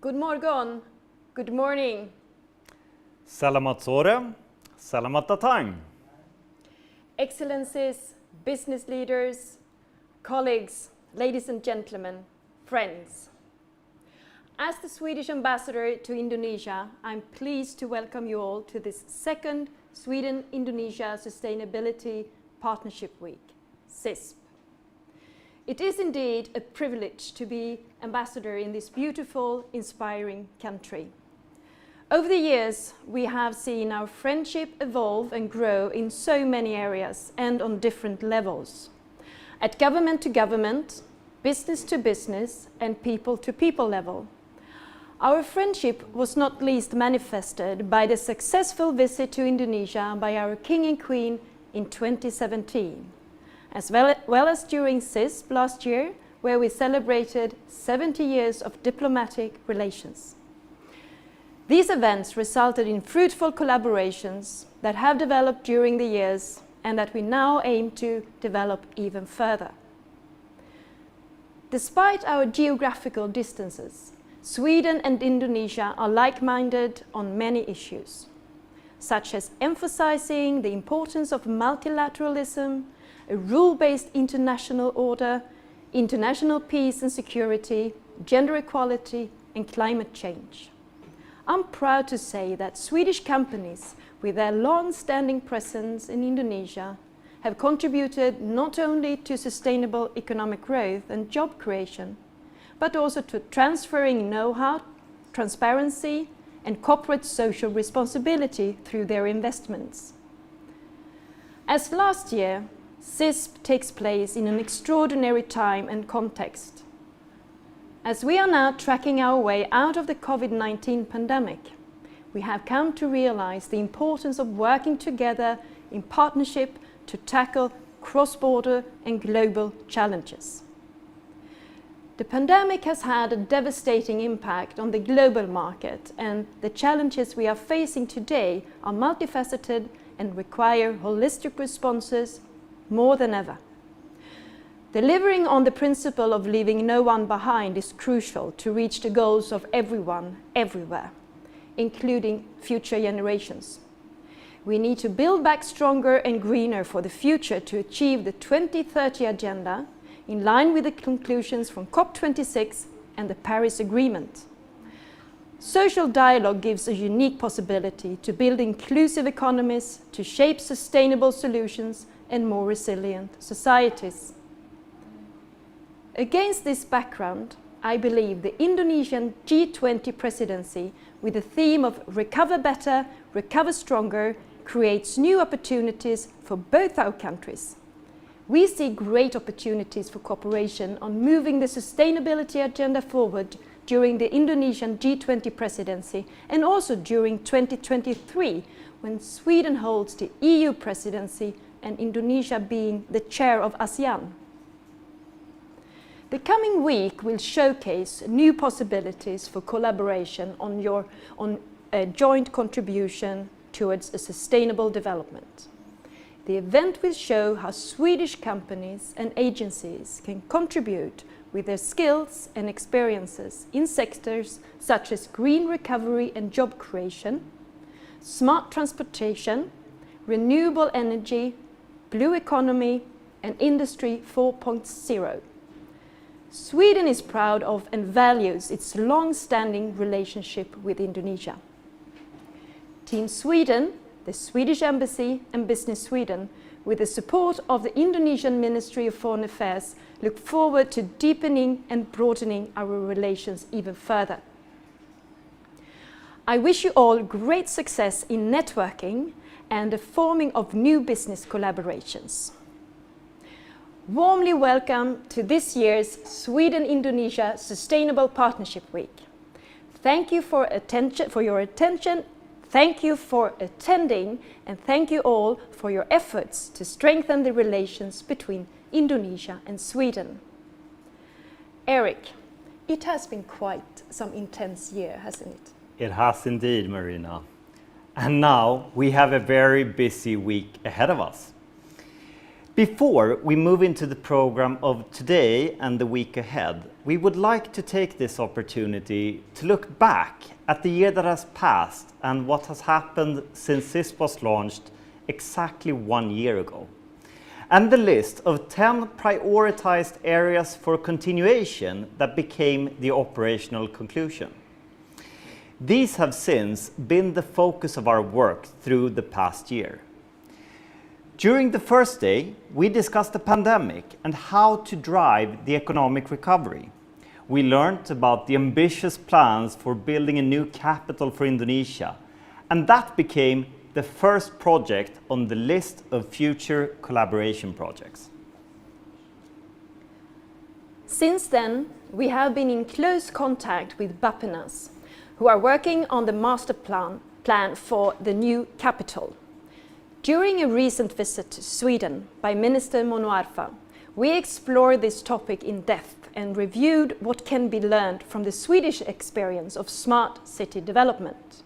Good morgon, good morning. Selamat sore, selamat datang. Excellencies, business leaders, colleagues, ladies and gentlemen, friends. As the Swedish ambassador to Indonesia, I'm pleased to welcome you all to this second Sweden-Indonesia Sustainability Partnership Week, SISP. It is indeed a privilege to be ambassador in this beautiful, inspiring country. Over the years, we have seen our friendship evolve and grow in so many areas and on different levels. At government to government, business to business, and people to people level. Our friendship was not least manifested by the successful visit to Indonesia by our King and Queen in 2017. As well as during SISP last year, where we celebrated 70 years of diplomatic relations. These events resulted in fruitful collaborations that have developed during the years and that we now aim to develop even further. Despite our geographical distances, Sweden and Indonesia are like-minded on many issues, such as emphasizing the importance of multilateralism, a rule-based international order, international peace and security, gender equality, and climate change. I'm proud to say that Swedish companies, with their long-standing presence in Indonesia, have contributed not only to sustainable economic growth and job creation, but also to transferring know-how, transparency, and corporate social responsibility through their investments. As last year, SISP takes place in an extraordinary time and context. As we are now tracking our way out of the COVID-19 pandemic, we have come to realize the importance of working together in partnership to tackle cross-border and global challenges. The pandemic has had a devastating impact on the global market, and the challenges we are facing today are multifaceted and require holistic responses more than ever. Delivering on the principle of leaving no one behind is crucial to reach the goals of everyone, everywhere, including future generations. We need to build back stronger and greener for the future to achieve the 2030 agenda in line with the conclusions from COP26 and the Paris Agreement. Social dialogue gives a unique possibility to build inclusive economies, to shape sustainable solutions and more resilient societies. Against this background, I believe the Indonesian G20 presidency, with the theme of Recover Better, Recover Stronger, creates new opportunities for both our countries. We see great opportunities for cooperation on moving the sustainability agenda forward during the Indonesian G20 presidency and also during 2023, when Sweden holds the EU presidency and Indonesia being the chair of ASEAN. The coming week will showcase new possibilities for collaboration on a joint contribution towards a sustainable development. The event will show how Swedish companies and agencies can contribute with their skills and experiences in sectors such as green recovery and job creation, smart transportation, renewable energy, blue economy, and Industry 4.0. Sweden is proud of and values its long-standing relationship with Indonesia. Team Sweden, the Swedish Embassy and Business Sweden, with the support of the Indonesian Ministry of Foreign Affairs, look forward to deepening and broadening our relations even further. I wish you all great success in networking and the forming of new business collaborations. Warmly welcome to this year's Sweden-Indonesia Sustainable Partnership Week. Thank you for your attention, thank you for attending, and thank you all for your efforts to strengthen the relations between Indonesia and Sweden. Eric, it has been quite some intense year, hasn't it? It has indeed, Marina. And now we have a very busy week ahead of us. Before we move into the program of today and the week ahead, we would like to take this opportunity to look back at the year that has passed and what has happened since SISP was launched exactly 1 year ago, and the list of 10 prioritized areas for continuation that became the operational conclusion. These have since been the focus of our work through the past year. During the first day, we discussed the pandemic and how to drive the economic recovery. We learned about the ambitious plans for building a new capital for Indonesia, and that became the first project on the list of future collaboration projects. Since then, we have been in close contact with Bappenas, who are working on the master plan for the new capital. During a recent visit to Sweden by Minister Monoarfa, we explored this topic in depth and reviewed what can be learned from the Swedish experience of smart city development.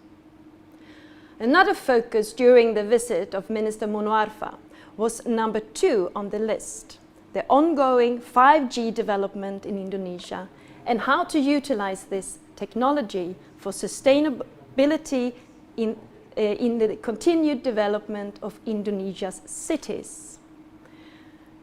Another focus during the visit of Minister Monoarfa was number 2 on the list, the ongoing 5G development in Indonesia and how to utilize this technology for sustainability in the continued development of Indonesia's cities.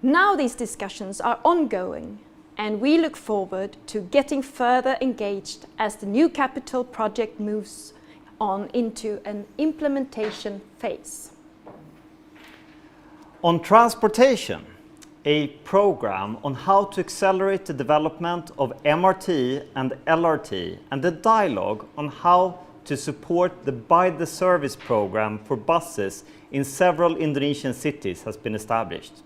Now these discussions are ongoing, and we look forward to getting further engaged as the new capital project moves on into an implementation phase. On transportation, a program on how to accelerate the development of MRT and LRT and the dialogue on how to support the By the Service program for buses in several Indonesian cities has been established.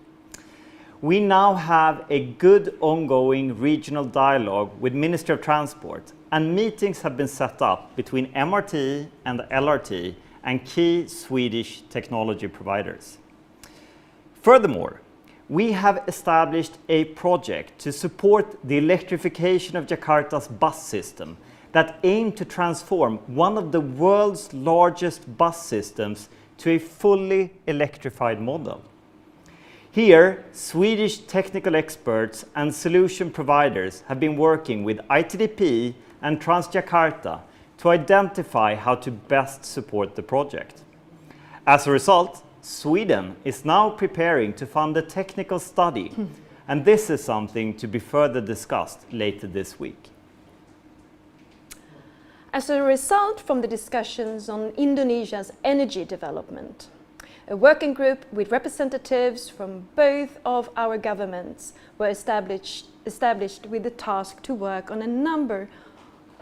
We now have a good ongoing regional dialogue with Ministry of Transport, and meetings have been set up between MRT and LRT and key Swedish technology providers. Furthermore, we have established a project to support the electrification of Jakarta's bus system that aim to transform one of the world's largest bus systems to a fully electrified model. Here, Swedish technical experts and solution providers have been working with ITDP and Transjakarta to identify how to best support the project. As a result, Sweden is now preparing to fund a technical study, and this is something to be further discussed later this week. As a result from the discussions on Indonesia's energy development, a working group with representatives from both of our governments were established with the task to work on number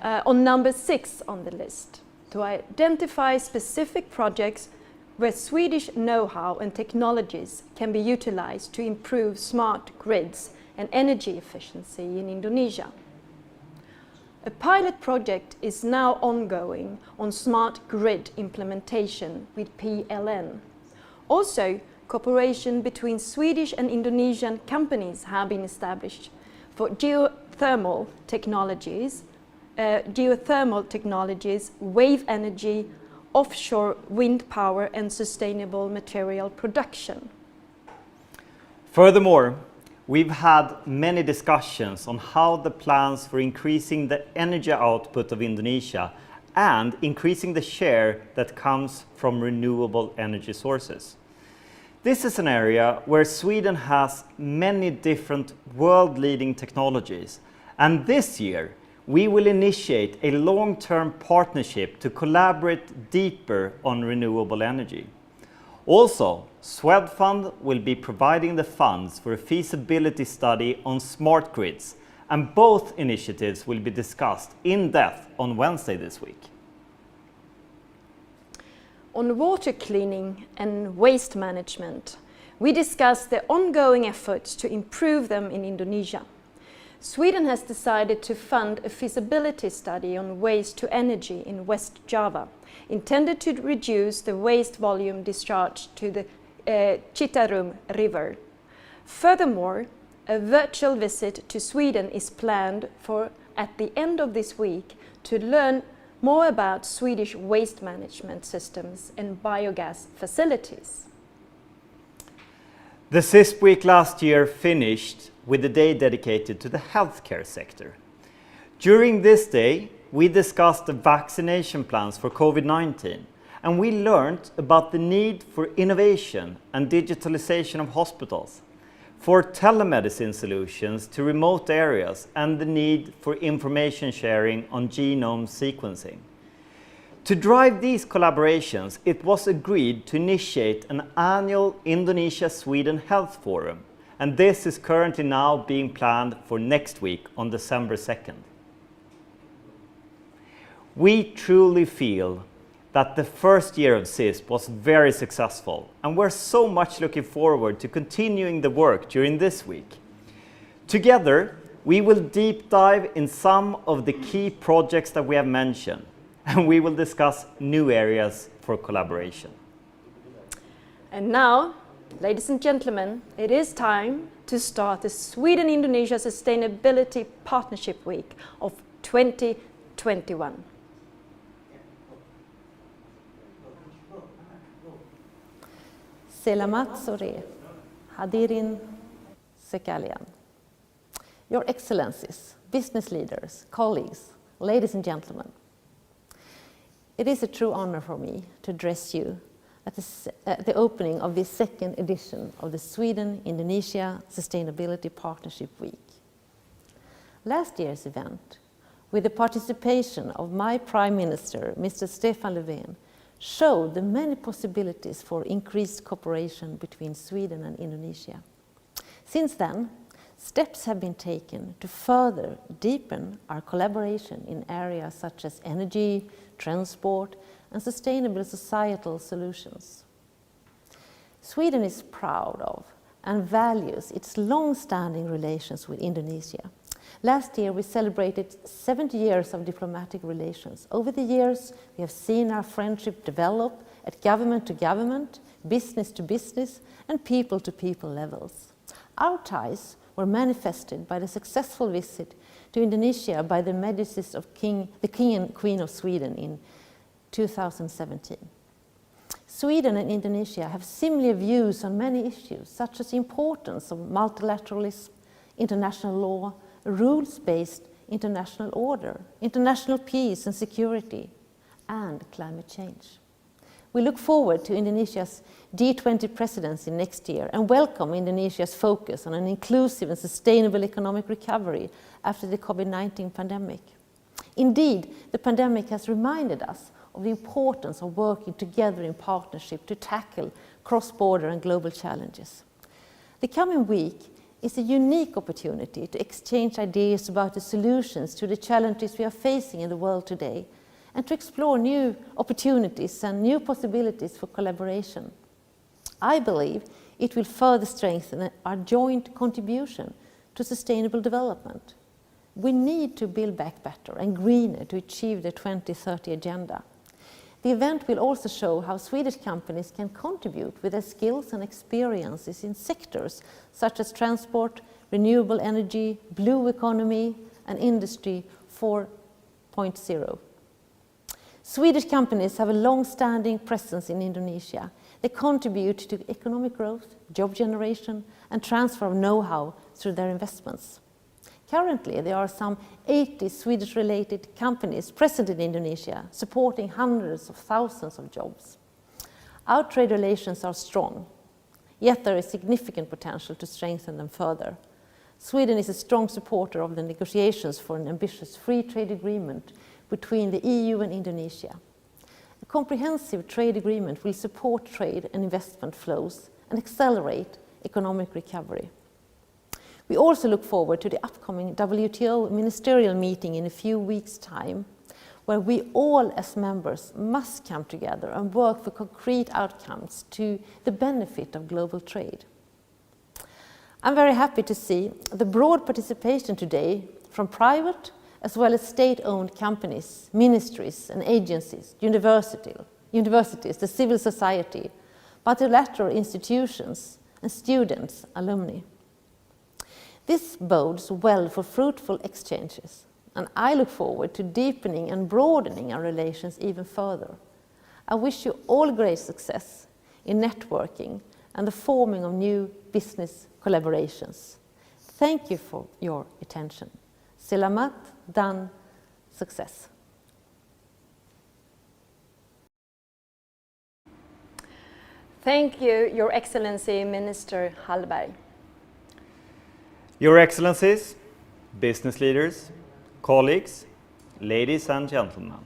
6 on the list, to identify specific projects where Swedish know-how and technologies can be utilized to improve smart grids and energy efficiency in Indonesia. A pilot project is now ongoing on smart grid implementation with PLN. Also, cooperation between Swedish and Indonesian companies have been established for geothermal technologies, wave energy, offshore wind power and sustainable material production. Furthermore, we've had many discussions on how the plans for increasing the energy output of Indonesia and increasing the share that comes from renewable energy sources. This is an area where Sweden has many different world-leading technologies, and this year we will initiate a long-term partnership to collaborate deeper on renewable energy. Also, Swedfund will be providing the funds for a feasibility study on smart grids, and both initiatives will be discussed in depth on Wednesday this week. On water cleaning and waste management, we discussed the ongoing efforts to improve them in Indonesia. Sweden has decided to fund a feasibility study on waste to energy in West Java, intended to reduce the waste volume discharged to the Citarum River. Furthermore, a virtual visit to Sweden is planned for at the end of this week to learn more about Swedish waste management systems and biogas facilities. The SISP week last year finished with a day dedicated to the healthcare sector. During this day, we discussed the vaccination plans for COVID-19, and we learned about the need for innovation and digitalization of hospitals, for telemedicine solutions to remote areas, and the need for information sharing on genome sequencing. To drive these collaborations, it was agreed to initiate an annual Indonesia-Sweden Health Forum, and this is currently now being planned for next week on December 2nd. We truly feel that the first year of SISP was very successful, and we're so much looking forward to continuing the work during this week. Together, we will deep dive in some of the key projects that we have mentioned, and we will discuss new areas for collaboration. And now, ladies and gentlemen, it is time to start the Sweden-Indonesia Sustainability Partnership Week of 2021. Selamat sore, hadirin sekalian. Your Excellencies, business leaders, colleagues, ladies and gentlemen. It is a true honor for me to address you at the opening of the second edition of the Sweden-Indonesia Sustainability Partnership Week. Last year's event, with the participation of my Prime Minister, Mr. Stefan Löfven, showed the many possibilities for increased cooperation between Sweden and Indonesia. Since then, steps have been taken to further deepen our collaboration in areas such as energy, transport, and sustainable societal solutions. Sweden is proud of and values its long-standing relations with Indonesia. Last year, we celebrated 70 years of diplomatic relations. Over the years, we have seen our friendship develop at government to government, business to business, and people to people levels. Our ties were manifested by the successful visit to Indonesia by the Majesties of the King and Queen of Sweden in 2017. Sweden and Indonesia have similar views on many issues, such as the importance of multilateralism, international law, a rules-based international order, international peace and security, and climate change. We look forward to Indonesia's G20 presidency next year and welcome Indonesia's focus on an inclusive and sustainable economic recovery after the COVID-19 pandemic. Indeed, the pandemic has reminded us of the importance of working together in partnership to tackle cross-border and global challenges. The coming week is a unique opportunity to exchange ideas about the solutions to the challenges we are facing in the world today and to explore new opportunities and new possibilities for collaboration. I believe it will further strengthen our joint contribution to sustainable development. We need to build back better and greener to achieve the 2030 agenda. The event will also show how Swedish companies can contribute with their skills and experiences in sectors such as transport, renewable energy, blue economy, and Industry 4.0. Swedish companies have a long-standing presence in Indonesia. They contribute to economic growth, job generation, and transfer of know-how through their investments. Currently, there are some 80 Swedish-related companies present in Indonesia, supporting hundreds of thousands of jobs. Our trade relations are strong, yet there is significant potential to strengthen them further. Sweden is a strong supporter of the negotiations for an ambitious free trade agreement between the EU and Indonesia. A comprehensive trade agreement will support trade and investment flows and accelerate economic recovery. We also look forward to the upcoming WTO ministerial meeting in a few weeks' time, where we all as members must come together and work for concrete outcomes to the benefit of global trade. I'm very happy to see the broad participation today from private as well as state-owned companies, ministries and agencies, universities, the civil society, multilateral institutions and students, alumni. This bodes well for fruitful exchanges, and I look forward to deepening and broadening our relations even further. I wish you all great success in networking and the forming of new business collaborations. Thank you for your attention. Selamat dan sukses. Thank you, Your Excellency Minister Hallberg. Your Excellencies, business leaders, colleagues, ladies and gentlemen.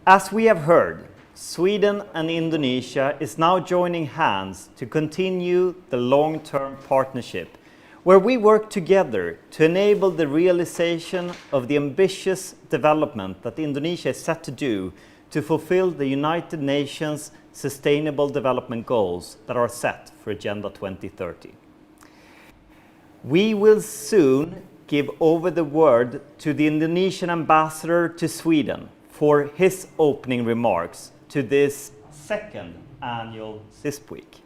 As we have heard, Sweden and Indonesia is now joining hands to continue the long-term partnership where we work together to enable the realization of the ambitious development that Indonesia is set to do to fulfill the United Nations Sustainable Development Goals that are set for Agenda 2030. We will soon give over the word to the Indonesian ambassador to Sweden for his opening remarks to this second annual SISP week.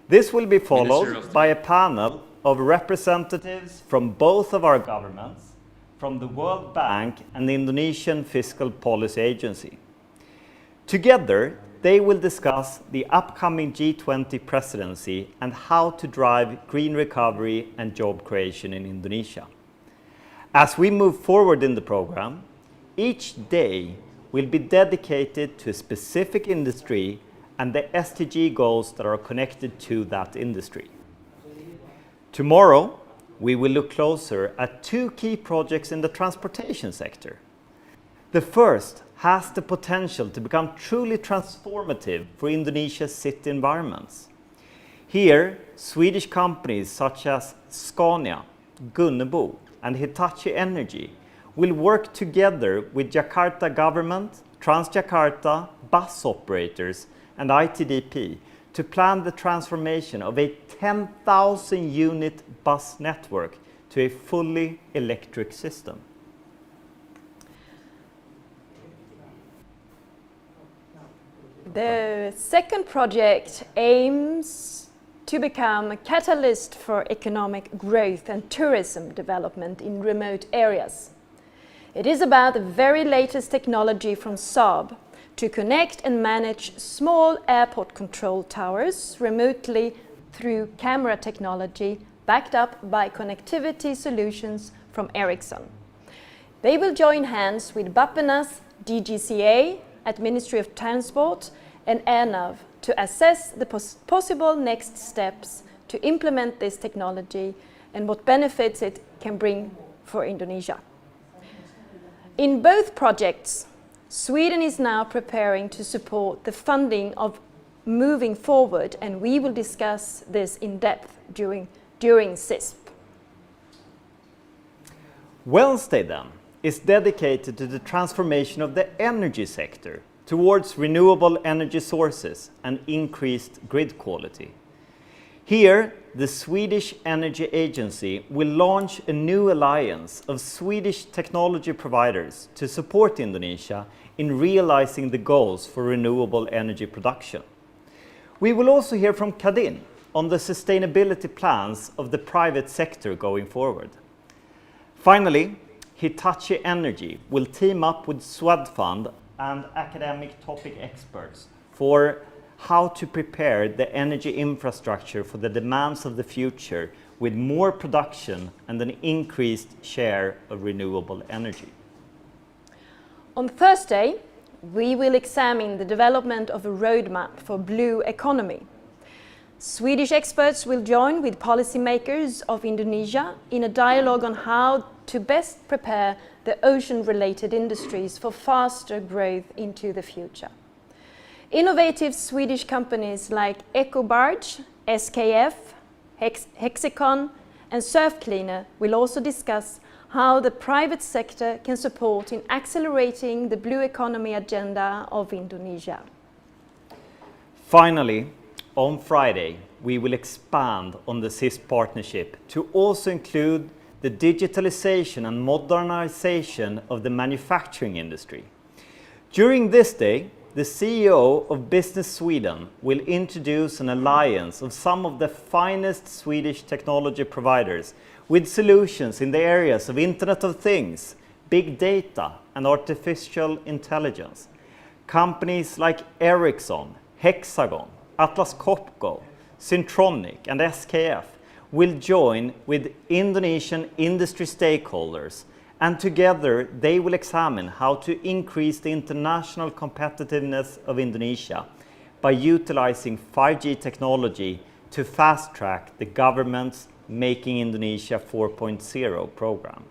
This will be followed by a panel of representatives from both of our governments, from the World Bank and the Indonesian Fiscal Policy Agency. Together, they will discuss the upcoming G20 presidency and how to drive green recovery and job creation in Indonesia. As we move forward in the program, each day will be dedicated to a specific industry and the SDG goals that are connected to that industry. Tomorrow, we will look closer at two key projects in the transportation sector. The first has the potential to become truly transformative for Indonesia's city environments. Here, Swedish companies such as Scania, Gunnebo, and Hitachi Energy will work together with Jakarta government, Transjakarta, bus operators, and ITDP to plan the transformation of a 10,000 unit bus network to a fully electric system. The second project aims to become a catalyst for economic growth and tourism development in remote areas. It is about the very latest technology from Saab to connect and manage small airport control towers remotely through camera technology backed up by connectivity solutions from Ericsson. They will join hands with Bappenas, DGCA at Ministry of Transport and AirNav to assess the possible next steps to implement this technology and what benefits it can bring for Indonesia. In both projects, Sweden is now preparing to support the funding of moving forward, and we will discuss this in depth during SISP. Wednesday, then, is dedicated to the transformation of the energy sector towards renewable energy sources and increased grid quality. Here, the Swedish Energy Agency will launch a new alliance of Swedish technology providers to support Indonesia in realizing the goals for renewable energy production. We will also hear from Kadin on the sustainability plans of the private sector going forward. Finally, Hitachi Energy will team up with Swedfund and academic topic experts for how to prepare the energy infrastructure for the demands of the future with more production and an increased share of renewable energy. On Thursday, we will examine the development of a roadmap for blue economy. Swedish experts will join with policymakers of Indonesia in a dialogue on how to best prepare the ocean-related industries for faster growth into the future. Innovative Swedish companies like EcoBarge, SKF, Hexicon, and Surf Cleaner will also discuss how the private sector can support in accelerating the blue economy agenda of Indonesia. Finally, on Friday, we will expand on the SISP partnership to also include the digitalization and modernization of the manufacturing industry. During this day, the CEO of Business Sweden will introduce an alliance of some of the finest Swedish technology providers with solutions in the areas of Internet of Things, big data, and artificial intelligence. Companies like Ericsson, Hexagon, Atlas Copco, Syntronic and SKF will join with Indonesian industry stakeholders, and together they will examine how to increase the international competitiveness of Indonesia by utilizing 5G technology to fast-track the government's Making Indonesia 4.0 program.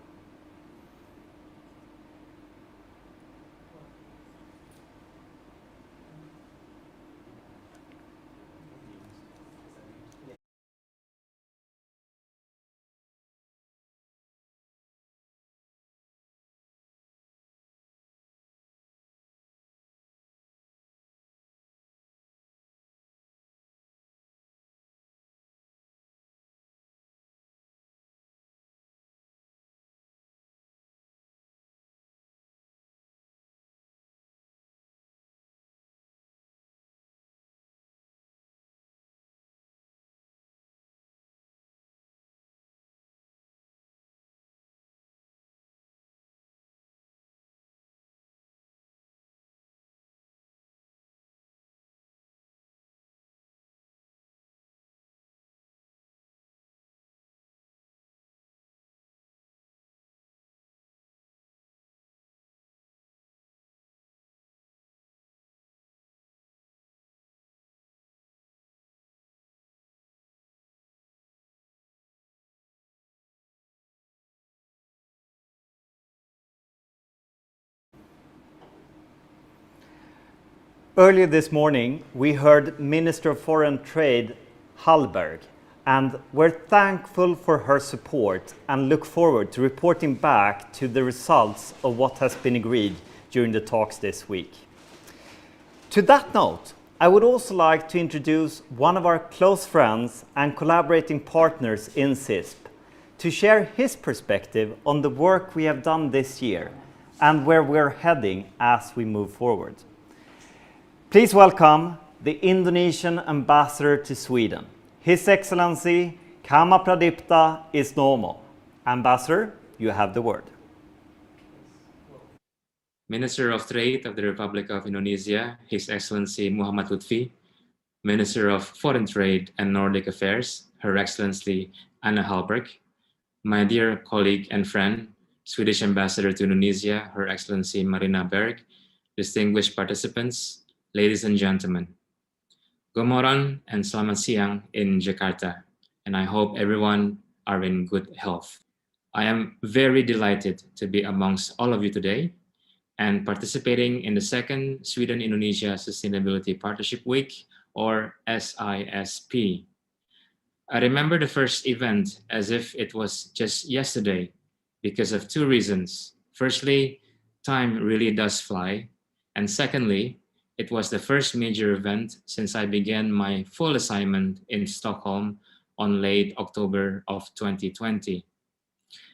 Earlier this morning, we heard Minister of Foreign Trade Hallberg, and we're thankful for her support and look forward to reporting back to the results of what has been agreed during the talks this week. To that note, I would also like to introduce one of our close friends and collaborating partners in SISP to share his perspective on the work we have done this year and where we're heading as we move forward. Please welcome the Indonesian Ambassador to Sweden, His Excellency Kamapradipta Isnomo. Ambassador, you have the word. Minister of Trade of the Republic of Indonesia, His Excellency Muhammad Lutfi, Minister of Foreign Trade and Nordic Affairs, Her Excellency Anna Hallberg, my dear colleague and friend, Swedish Ambassador to Indonesia, Her Excellency Marina Berg, distinguished participants, ladies and gentlemen. Gomoran and selamat siang in Jakarta, and I hope everyone are in good health. I am very delighted to be amongst all of you today and participating in the second Sweden-Indonesia Sustainability Partnership Week, or SISP. I remember the first event as if it was just yesterday because of two reasons. Firstly, time really does fly, and secondly, it was the first major event since I began my full assignment in Stockholm on late October of 2020.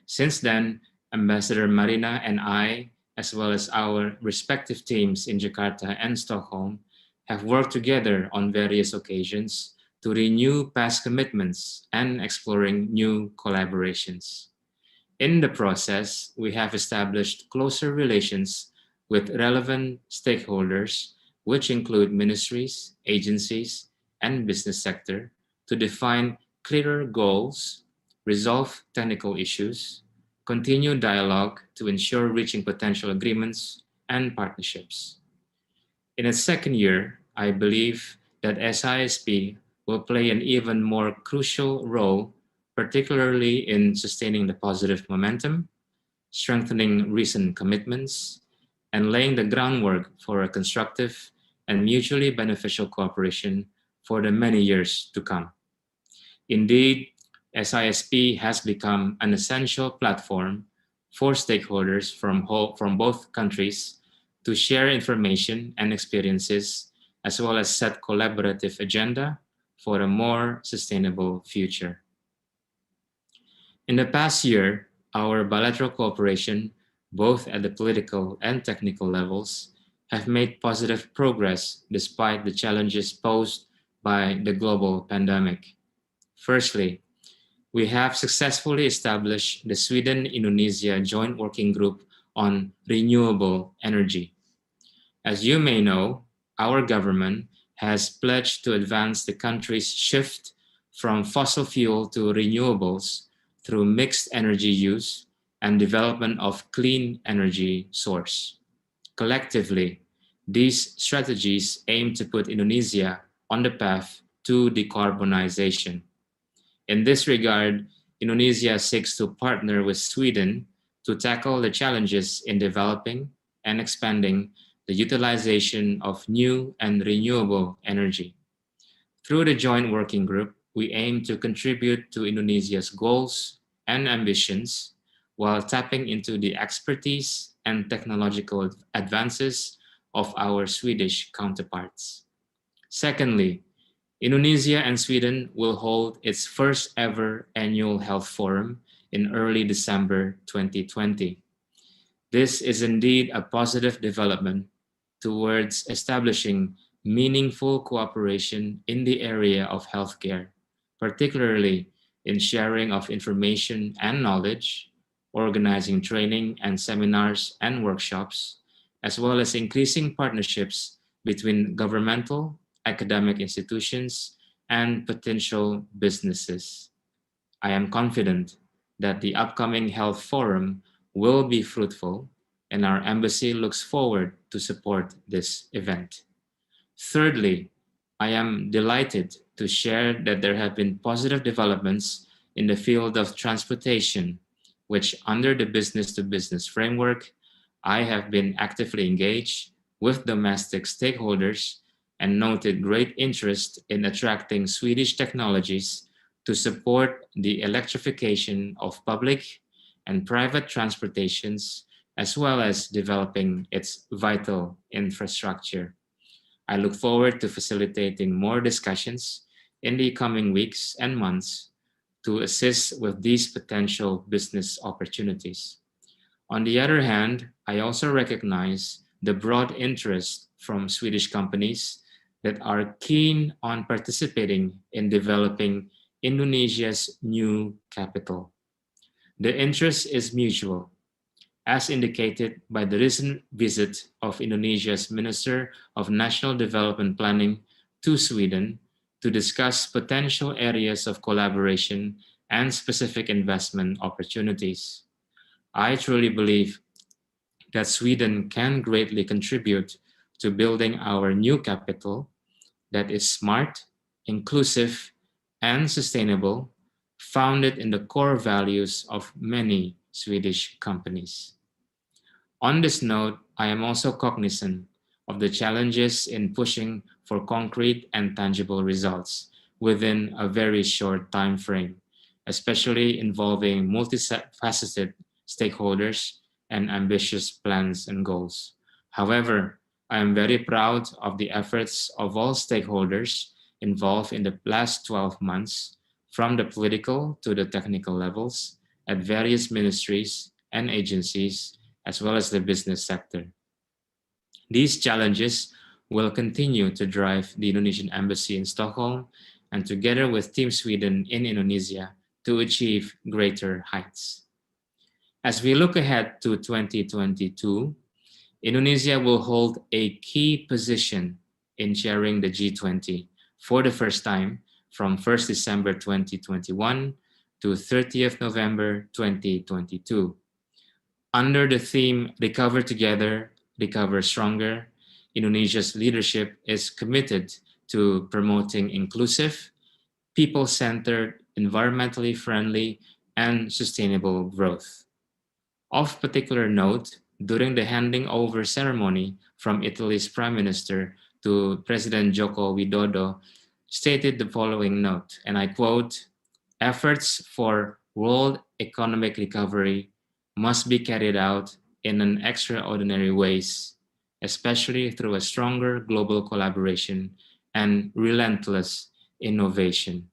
Since then, Ambassador Marina and I, as well as our respective teams in Jakarta and Stockholm, have worked together on various occasions to renew past commitments and exploring new collaborations. In the process, we have established closer relations with relevant stakeholders, which include ministries, agencies, and business sector, to define clearer goals, resolve technical issues, continue dialogue to ensure reaching potential agreements and partnerships. In its second year, I believe that SISP will play an even more crucial role, particularly in sustaining the positive momentum, strengthening recent commitments, and laying the groundwork for a constructive and mutually beneficial cooperation for the many years to come. Indeed, SISP has become an essential platform for stakeholders from both countries to share information and experiences, as well as set collaborative agenda for a more sustainable future. In the past year, our bilateral cooperation, both at the political and technical levels, have made positive progress despite the challenges posed by the global pandemic. Firstly, we have successfully established the Sweden-Indonesia Joint Working Group on Renewable Energy. As you may know, our government has pledged to advance the country's shift from fossil fuel to renewables through mixed energy use and development of clean energy source. Collectively, these strategies aim to put Indonesia on the path to decarbonization. In this regard, Indonesia seeks to partner with Sweden to tackle the challenges in developing and expanding the utilization of new and renewable energy. Through the joint working group, we aim to contribute to Indonesia's goals and ambitions while tapping into the expertise and technological advances of our Swedish counterparts. Secondly, Indonesia and Sweden will hold its first ever annual health forum in early December 2020. This is indeed a positive development towards establishing meaningful cooperation in the area of healthcare, particularly in sharing of information and knowledge, organizing training and seminars and workshops, as well as increasing partnerships between governmental, academic institutions, and potential businesses. I am confident that the upcoming health forum will be fruitful, and our embassy looks forward to support this event. Thirdly, I am delighted to share that there have been positive developments in the field of transportation, which under the business-to-business framework, I have been actively engaged with domestic stakeholders and noted great interest in attracting Swedish technologies to support the electrification of public and private transportations, as well as developing its vital infrastructure. I look forward to facilitating more discussions in the coming weeks and months to assist with these potential business opportunities. On the other hand, I also recognize the broad interest from Swedish companies that are keen on participating in developing Indonesia's new capital. The interest is mutual, as indicated by the recent visit of Indonesia's Minister of National Development Planning to Sweden to discuss potential areas of collaboration and specific investment opportunities. I truly believe that Sweden can greatly contribute to building our new capital that is smart, inclusive, and sustainable, founded in the core values of many Swedish companies. On this note, I am also cognizant of the challenges in pushing for concrete and tangible results within a very short time frame, especially involving multifaceted stakeholders and ambitious plans and goals. However, I am very proud of the efforts of all stakeholders involved in the last 12 months, from the political to the technical levels at various ministries and agencies, as well as the business sector. These challenges will continue to drive the Indonesian Embassy in Stockholm and together with Team Sweden in Indonesia to achieve greater heights. As we look ahead to 2022, Indonesia will hold a key position in chairing the G20 for the first time from 1st December 2021 to 30th November 2022. Under the theme Recover Together, Recover Stronger, Indonesia's leadership is committed to promoting inclusive, people-centered, environmentally friendly, and sustainable growth. Of particular note, during the handing over ceremony from Italy's Prime Minister to President Joko Widodo, stated the following note, and I quote, "Efforts for world economic recovery must be carried out in an extraordinary ways, especially through a stronger global collaboration and relentless innovation."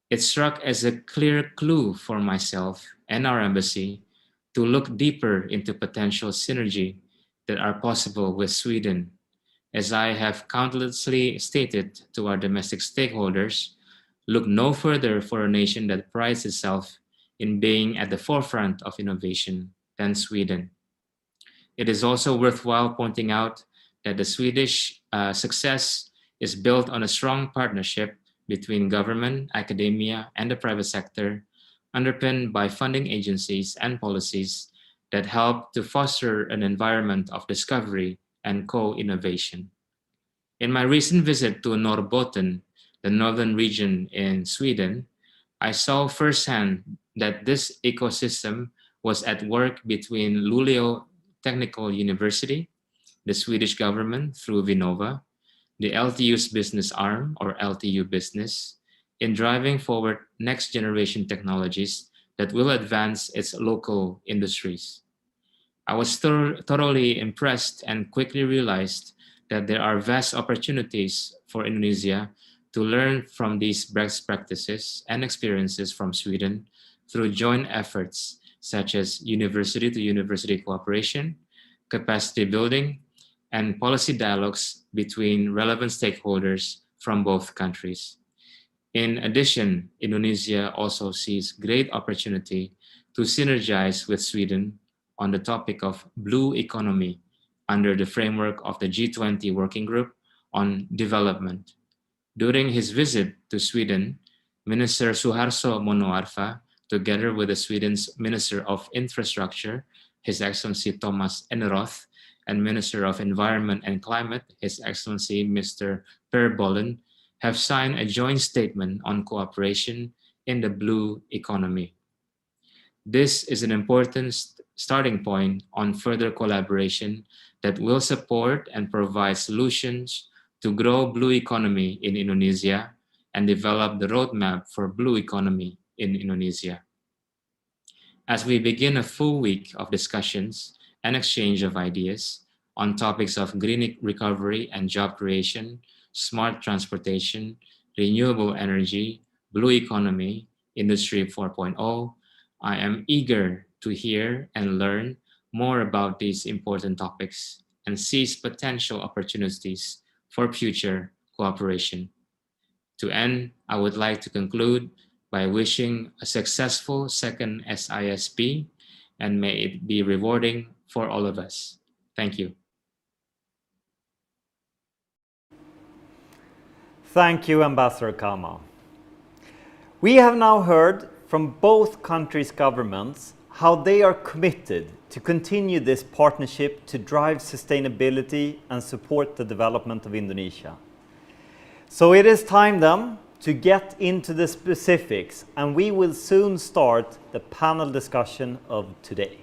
It struck as a clear clue for myself and our embassy to look deeper into potential synergy that are possible with Sweden. As I have countlessly stated to our domestic stakeholders, look no further for a nation that prides itself in being at the forefront of innovation than Sweden. It is also worthwhile pointing out that the Swedish success is built on a strong partnership between government, academia, and the private sector, underpinned by funding agencies and policies that help to foster an environment of discovery and co-innovation. In my recent visit to Norrbotten, the northern region in Sweden, I saw firsthand that this ecosystem was at work between Luleå Technical University, the Swedish government through Vinnova, the LTU's business arm, or LTU Business, in driving forward next generation technologies that will advance its local industries. I was thoroughly impressed and quickly realized that there are vast opportunities for Indonesia to learn from these best practices and experiences from Sweden through joint efforts such as university-to-university cooperation, capacity building, and policy dialogues between relevant stakeholders from both countries. In addition, Indonesia also sees great opportunity to synergize with Sweden on the topic of blue economy under the framework of the G20 Working Group on Development. During his visit to Sweden, Minister Suharto Monoarfa, together with the Sweden's Minister of Infrastructure, His Excellency Thomas Eneroth, and Minister of Environment and Climate, His Excellency Mr. Per Bollen, have signed a joint statement on cooperation in the blue economy. This is an important starting point on further collaboration that will support and provide solutions to grow blue economy in Indonesia and develop the roadmap for blue economy in Indonesia. As we begin a full week of discussions and exchange of ideas on topics of green recovery and job creation, smart transportation, renewable energy, blue economy, Industry 4.0, I am eager to hear and learn more about these important topics and seize potential opportunities for future cooperation. To end, I would like to conclude by wishing a successful second SISP, and may it be rewarding for all of us. Thank you. Thank you, Ambassador Kama. We have now heard from both countries' governments how they are committed to continue this partnership to drive sustainability and support the development of Indonesia. So it is time then to get into the specifics, and we will soon start the panel discussion of today.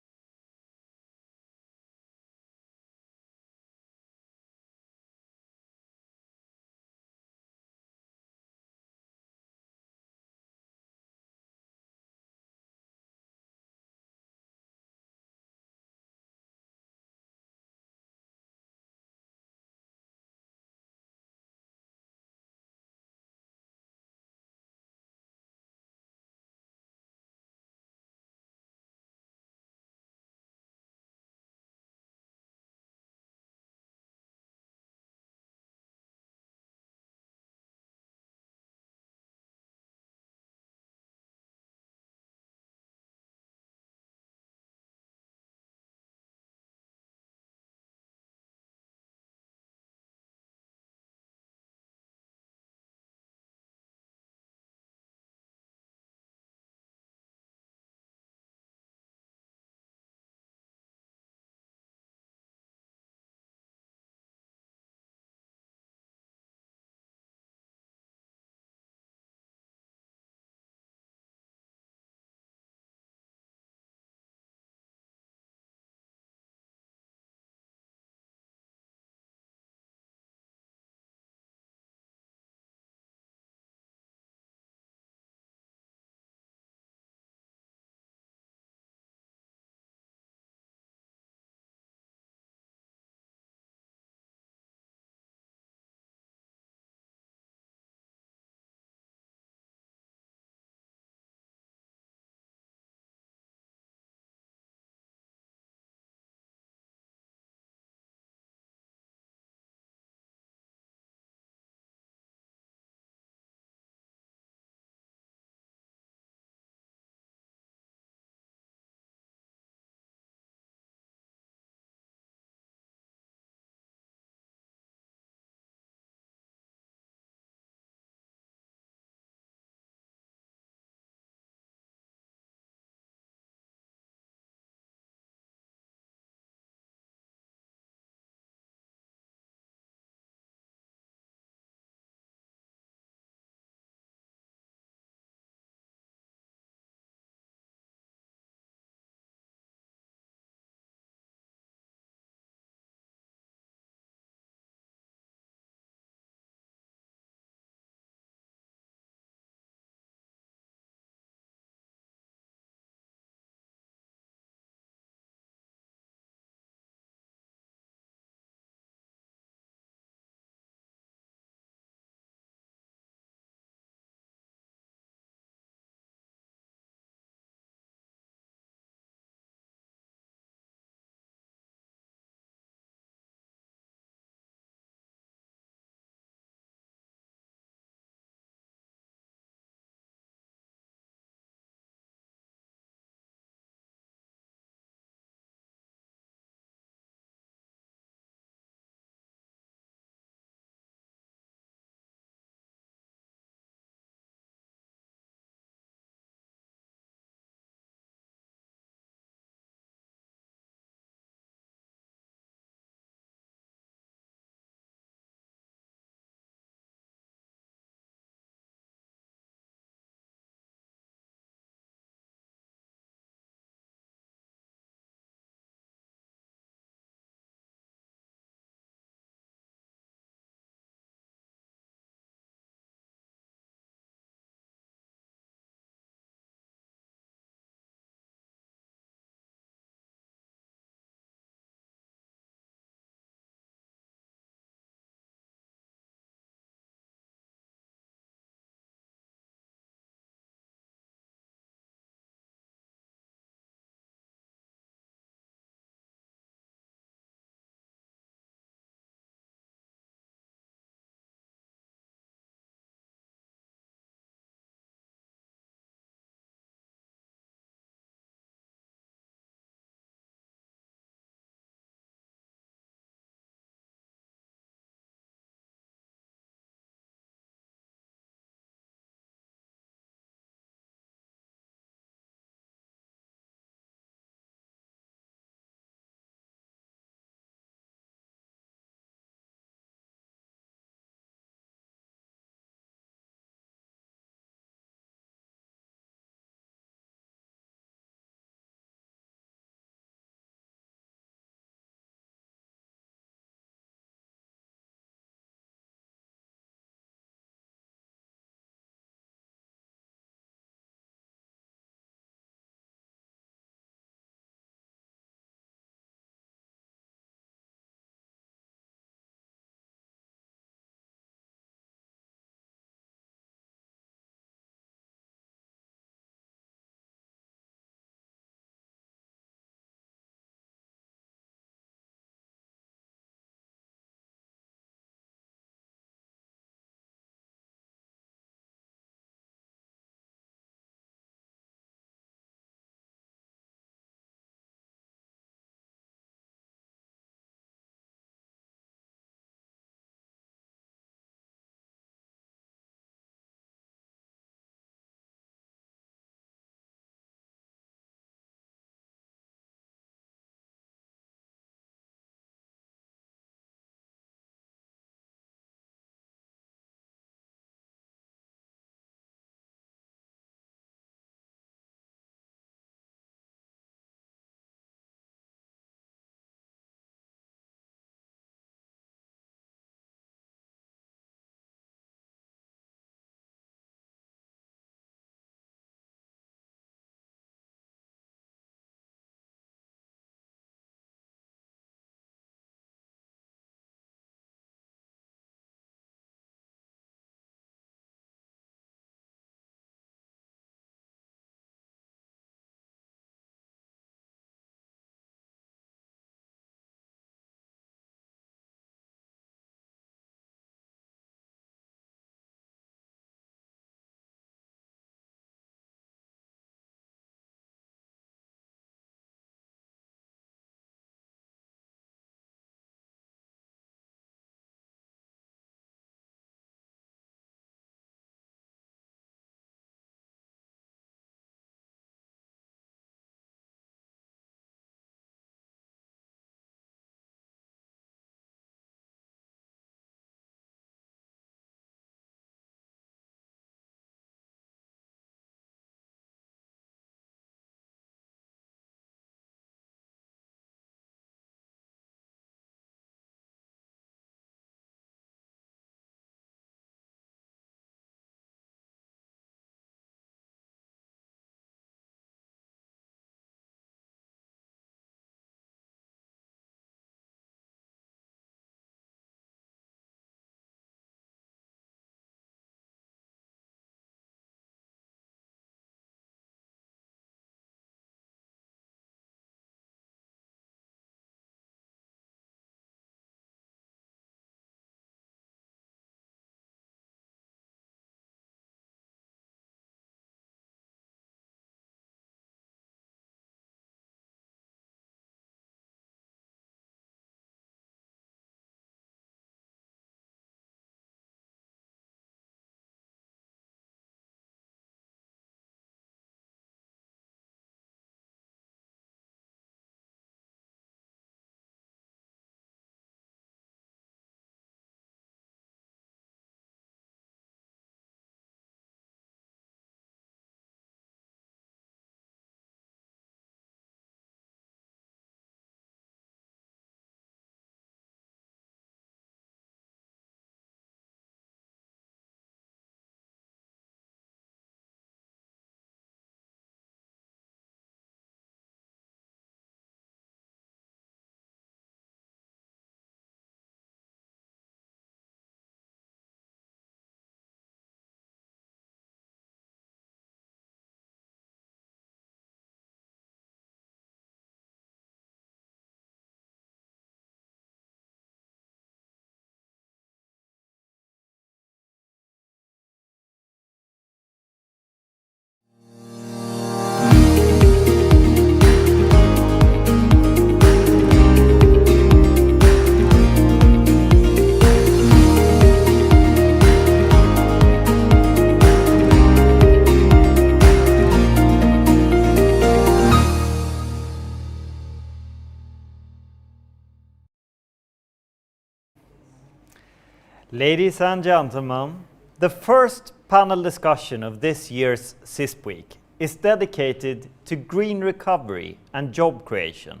Ladies and gentlemen, the first panel discussion of this year's SISP Week is dedicated to green recovery and job creation.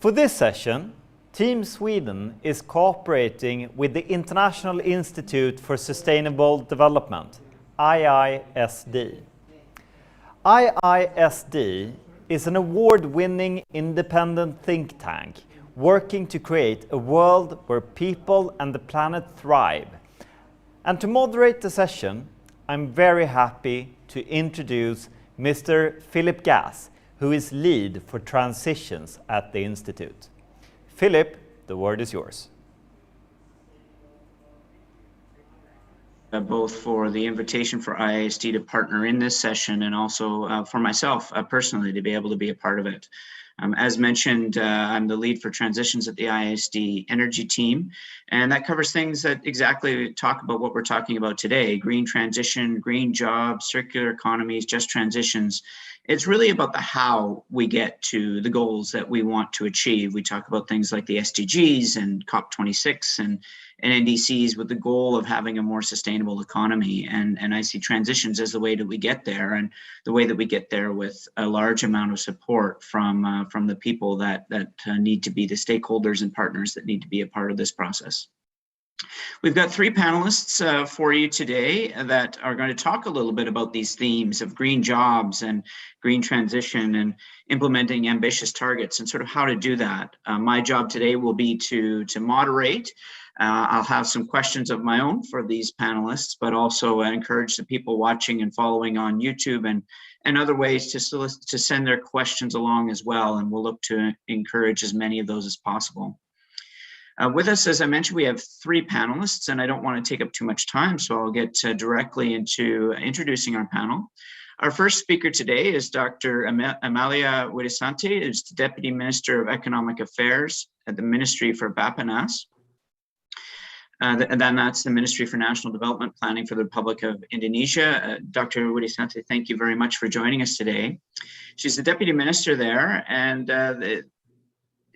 For this session, Team Sweden is cooperating with the International Institute for Sustainable Development, IISD. IISD is an award-winning independent think tank working to create a world where people and the planet thrive. And to moderate the session, I'm very happy to introduce Mr. Philip Gass, who is lead for transitions at the Institute. Philip, the word is yours. Both for the invitation for IISD to partner in this session and also for myself personally to be able to be a part of it. As mentioned, I'm the lead for transitions at the IISD energy team, and that covers things that exactly talk about what we're talking about today: green transition, green jobs, circular economies, just transitions. It's really about the how we get to the goals that we want to achieve. We talk about things like the SDGs and COP26 and NDCs with the goal of having a more sustainable economy. And I see transitions as the way that we get there, and the way that we get there with a large amount of support from the people that need to be the stakeholders and partners that need to be a part of this process. We've got three panelists for you today that are going to talk a little bit about these themes of green jobs and green transition and implementing ambitious targets and sort of how to do that. My job today will be to moderate. I'll have some questions of my own for these panelists, but also encourage the people watching and following on YouTube and other ways to send their questions along as well. And we'll look to encourage as many of those as possible. With us, as I mentioned, we have three panelists, and I don't want to take up too much time, so I'll get directly into introducing our panel. Our first speaker today is Dr. Amalia Widyasanti, who's the Deputy Minister of Economic Affairs at the Ministry for Bappenas. And then that's the Ministry for National Development Planning for the Republic of Indonesia. Dr. Widyasanti, thank you very much for joining us today. She's the Deputy Minister there, and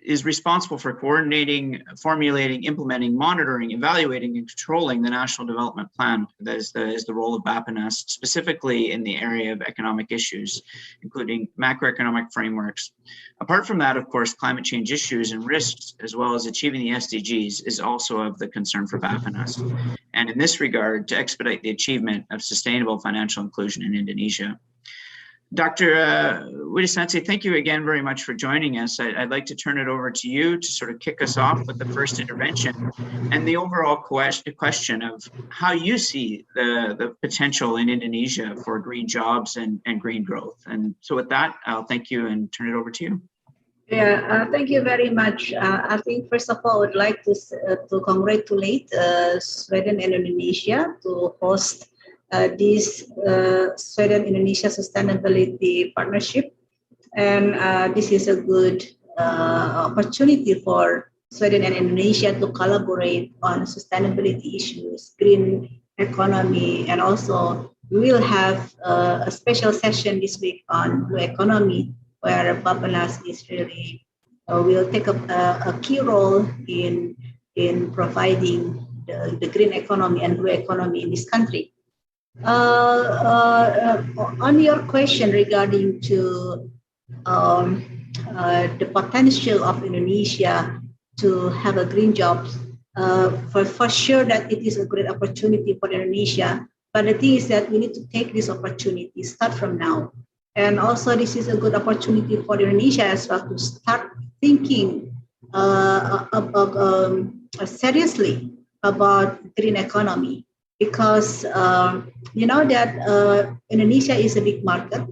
is responsible for coordinating, formulating, implementing, monitoring, evaluating, and controlling the National Development Plan. That is the role of Bappenas, specifically in the area of economic issues, including macroeconomic frameworks. Apart from that, of course, climate change issues and risks, as well as achieving the SDGs, is also of the concern for Bappenas. And in this regard, to expedite the achievement of sustainable financial inclusion in Indonesia. Dr. Widyasanti, thank you again very much for joining us. I'd like to turn it over to you to sort of kick us off with the first intervention and the overall question of how you see the potential in Indonesia for green jobs and green growth. And so with that, I'll thank you and turn it over to you. Yeah, thank you very much. I think first of all, I would like to congratulate Sweden and Indonesia to host this Sweden-Indonesia Sustainability Partnership. And this is a good opportunity for Sweden and Indonesia to collaborate on sustainability issues, green economy, and also we will have a special session this week on blue economy, where Bappenas is really will take a key role in providing the green economy and blue economy in this country. On your question regarding to the potential of Indonesia to have a green jobs, for sure that it is a great opportunity for Indonesia. But the thing is that we need to take this opportunity, start from now. And also this is a good opportunity for Indonesia as well to start thinking seriously about green economy. Because you know that Indonesia is a big market.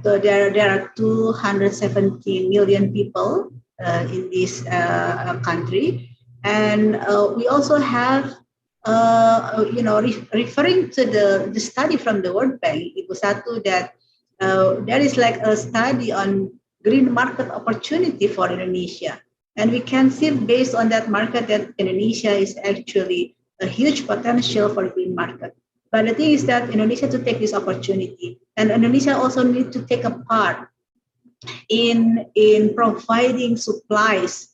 So there are 270 million people in this country, and we also have referring to the study from the World Bank, Ibu Satu, that there is like a study on green market opportunity for Indonesia, and we can see based on that market that Indonesia is actually a huge potential for green market. But the thing is that Indonesia to take this opportunity, and Indonesia also need to take a part in providing supplies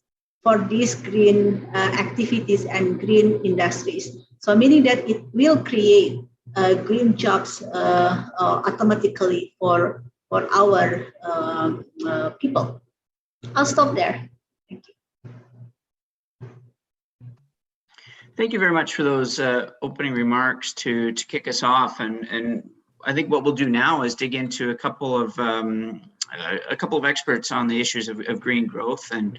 for these green activities and green industries. So meaning that it will create green jobs automatically for our people. I'll stop there. Thank you. Thank you very much for those opening remarks to kick us off. And I think what we'll do now is dig into a couple of experts on the issues of green growth and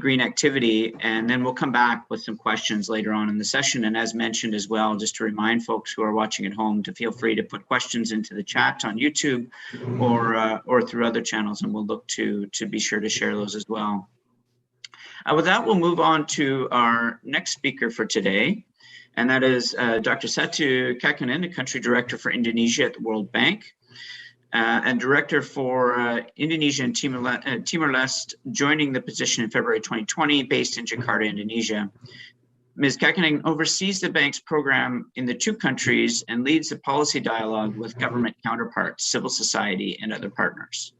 green activity, and then we'll come back with some questions later on in the session. And as mentioned as well, just to remind folks who are watching at home to feel free to put questions into the chat on YouTube or through other channels, and we'll look to be sure to share those as well. With that, we'll move on to our next speaker for today, and that is Dr. Satu Kakinen, the Country Director for Indonesia at the World Bank, and Director for Indonesia and Timor-Leste, joining the position in February 2020, based in Jakarta, Indonesia. Ms. Kakinen oversees the bank's program in the two countries and leads the policy dialogue with government counterparts, civil society, and other partners.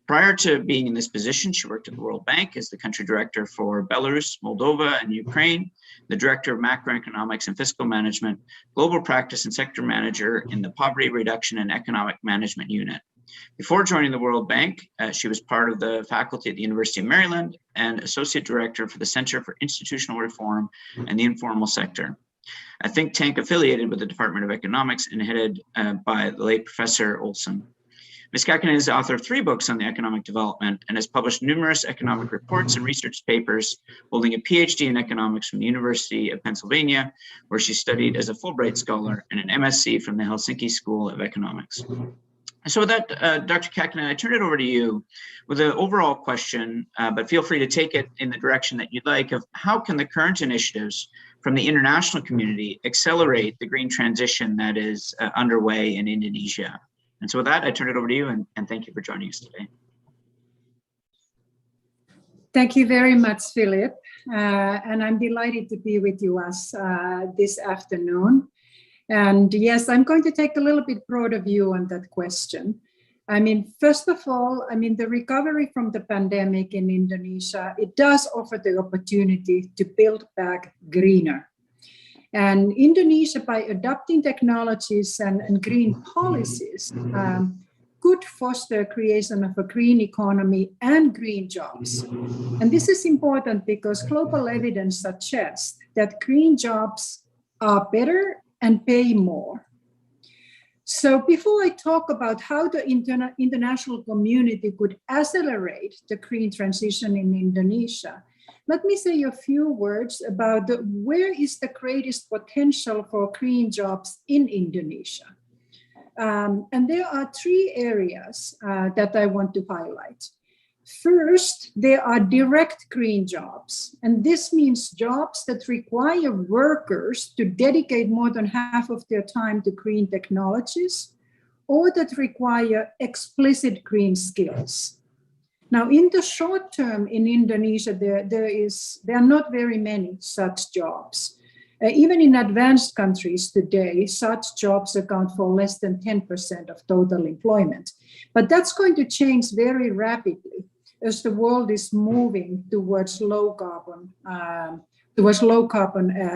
Prior to being in this position, she worked at the World Bank as the country director for Belarus, Moldova, and Ukraine, the director of macroeconomics and fiscal management, global practice and sector manager in the Poverty Reduction and Economic Management Unit. Before joining the World Bank, she was part of the faculty at the University of Maryland and associate director for the Center for Institutional Reform and the Informal Sector, a think tank affiliated with the Department of Economics and headed by the late Professor Olson. Ms. Kakinen is the author of 3 books on the economic development and has published numerous economic reports and research papers, holding a PhD in economics from the University of Pennsylvania, where she studied as a Fulbright scholar, and an MSc from the Helsinki School of Economics. So with that, Dr. Kakinen, I turn it over to you with an overall question, but feel free to take it in the direction that you'd like, of how can the current initiatives from the international community accelerate the green transition that is underway in Indonesia? And so with that, I turn it over to you, and thank you for joining us today. Thank you very much, Philip. And I'm delighted to be with you this afternoon. And yes, I'm going to take a little bit broader view on that question. I mean, first of all, I mean, the recovery from the pandemic in Indonesia, it does offer the opportunity to build back greener. And Indonesia, by adopting technologies and green policies, could foster creation of a green economy and green jobs. And this is important because global evidence suggests that green jobs are better and pay more. So before I talk about how the international community could accelerate the green transition in Indonesia, let me say a few words about where is the greatest potential for green jobs in Indonesia. And there are 3 areas that I want to highlight. First, there are direct green jobs, and this means jobs that require workers to dedicate more than half of their time to green technologies, or that require explicit green skills. Now, in the short term in Indonesia, there are not very many such jobs. Even in advanced countries today, such jobs account for less than 10% of total employment. But that's going to change very rapidly as the world is moving towards low carbon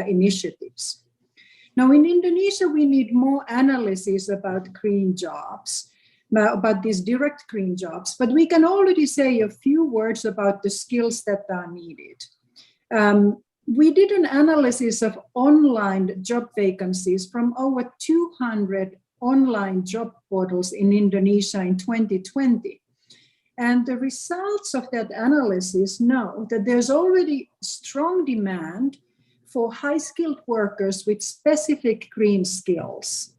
initiatives. Now, in Indonesia, we need more analysis about green jobs, about these direct green jobs, but we can already say a few words about the skills that are needed. We did an analysis of online job vacancies from over 200 online job portals in Indonesia in 2020. And the results of that analysis know that there's already strong demand for high-skilled workers with specific green skills.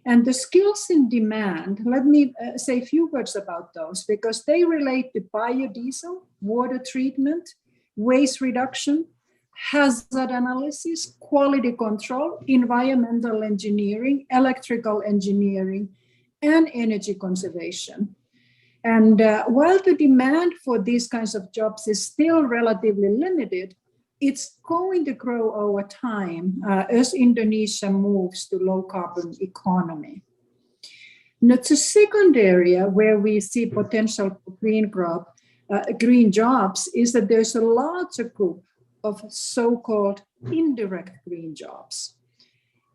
And the skills in demand, let me say a few words about those, because they relate to biodiesel, water treatment, waste reduction, hazard analysis, quality control, environmental engineering, electrical engineering, and energy conservation. And while the demand for these kinds of jobs is still relatively limited, it's going to grow over time as Indonesia moves to low carbon economy. Now, the second area where we see potential for green growth green jobs is that there's a larger group of so-called indirect green jobs.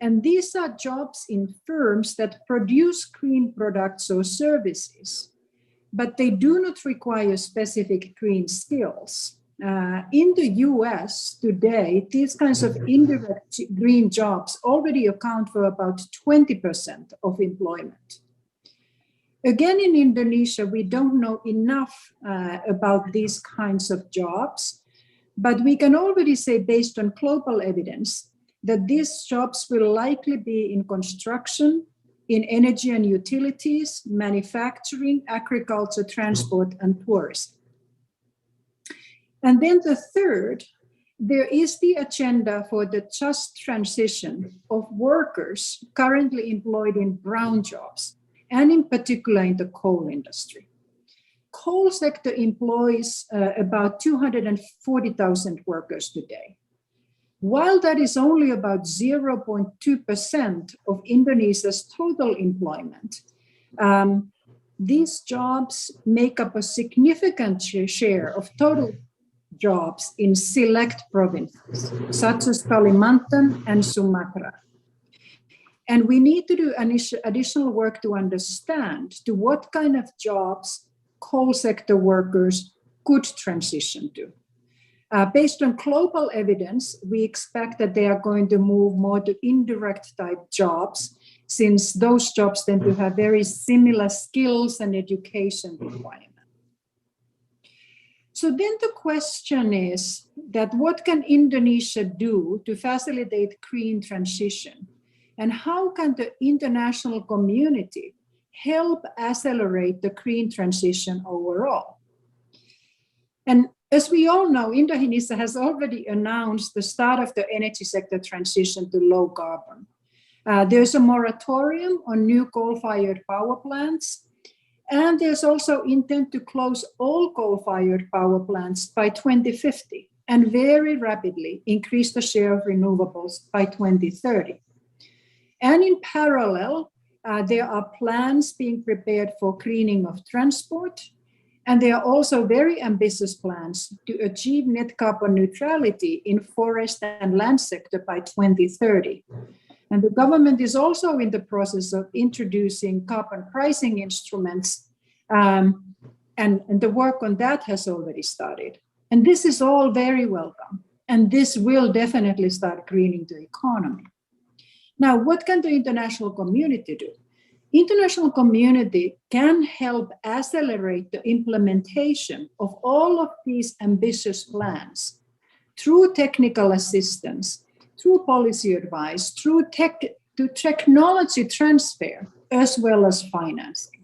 And these are jobs in firms that produce green products or services, but they do not require specific green skills. In the US today, these kinds of indirect green jobs already account for about 20% of employment. Again, in Indonesia, we don't know enough about these kinds of jobs, but we can already say, based on global evidence, that these jobs will likely be in construction, in energy and utilities, manufacturing, agriculture, transport, and tourism. And then the third, there is the agenda for the just transition of workers currently employed in brown jobs, and in particular in the coal industry. Coal sector employs about 240,000 workers today. While that is only about 0.2% of Indonesia's total employment, these jobs make up a significant share of total jobs in select provinces, such as Kalimantan and Sumatra. And we need to do additional work to understand to what kind of jobs coal sector workers could transition to. Based on global evidence, we expect that they are going to move more to indirect type jobs, since those jobs tend to have very similar skills and education requirements. So then the question is that what can Indonesia do to facilitate green transition? And how can the international community help accelerate the green transition overall? And as we all know, Indonesia has already announced the start of the energy sector transition to low carbon. There's a moratorium on new coal-fired power plants, and there's also intent to close all coal-fired power plants by 2050 and very rapidly increase the share of renewables by 2030. And in parallel, there are plans being prepared for greening of transport, and there are also very ambitious plans to achieve net carbon neutrality in forest and land sector by 2030. And the government is also in the process of introducing carbon pricing instruments, and the work on that has already started. And this is all very welcome, and this will definitely start greening the economy. Now, what can the international community do? International community can help accelerate the implementation of all of these ambitious plans through technical assistance, through policy advice, through technology transfer, as well as financing.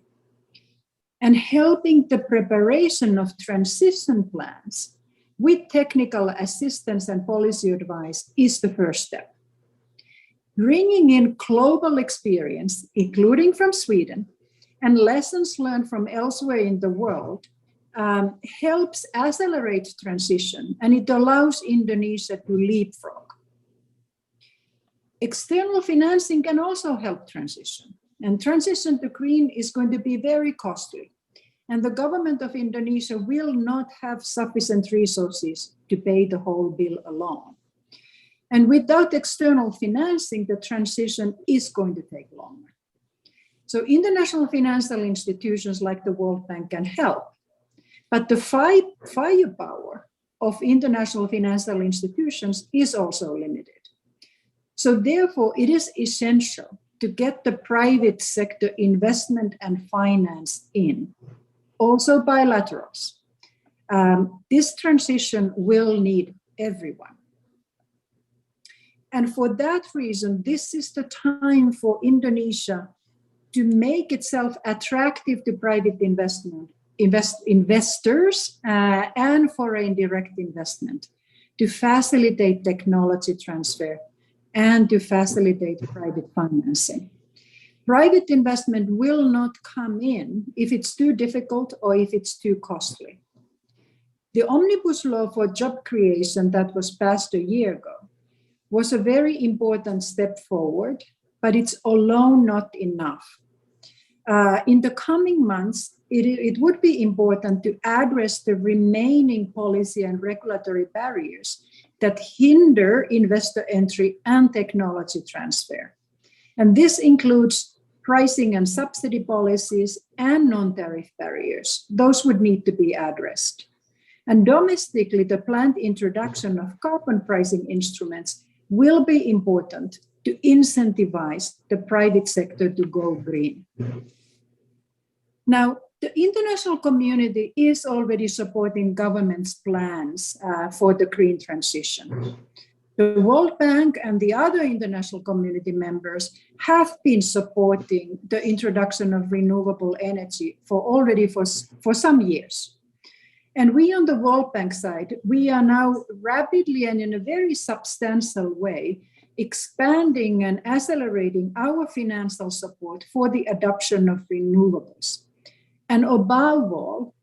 And helping the preparation of transition plans with technical assistance and policy advice is the first step. Bringing in global experience, including from Sweden, and lessons learned from elsewhere in the world helps accelerate transition, and it allows Indonesia to leapfrog. External financing can also help transition, and transition to green is going to be very costly, and the government of Indonesia will not have sufficient resources to pay the whole bill alone. And without external financing, the transition is going to take longer. So international financial institutions like the World Bank can help, but the firepower of international financial institutions is also limited. So therefore, it is essential to get the private sector investment and finance in, also bilaterals. This transition will need everyone. And for that reason, this is the time for Indonesia to make itself attractive to private investors and foreign direct investment, to facilitate technology transfer and to facilitate private financing. Private investment will not come in if it's too difficult or if it's too costly. The omnibus law for job creation that was passed a year ago was a very important step forward, but it's alone not enough. in the coming months, it would be important to address the remaining policy and regulatory barriers that hinder investor entry and technology transfer. And this includes pricing and subsidy policies and non-tariff barriers. Those would need to be addressed. And domestically, the planned introduction of carbon pricing instruments will be important to incentivize the private sector to go green. Now, the international community is already supporting government's plans for the green transition. The World Bank and the other international community members have been supporting the introduction of renewable energy for some years. And we on the World Bank side, we are now rapidly and in a very substantial way expanding and accelerating our financial support for the adoption of renewables. And above all,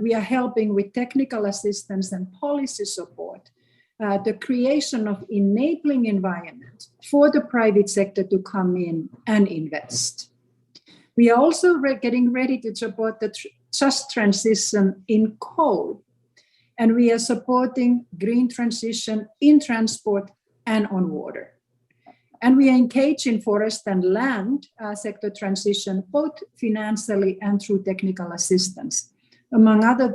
we are helping with technical assistance and policy support, the creation of enabling environment for the private sector to come in and invest. We are also getting ready to support the just transition in coal, and we are supporting green transition in transport and on water. And we are engaged in forest and land sector transition, both financially and through technical assistance. Among other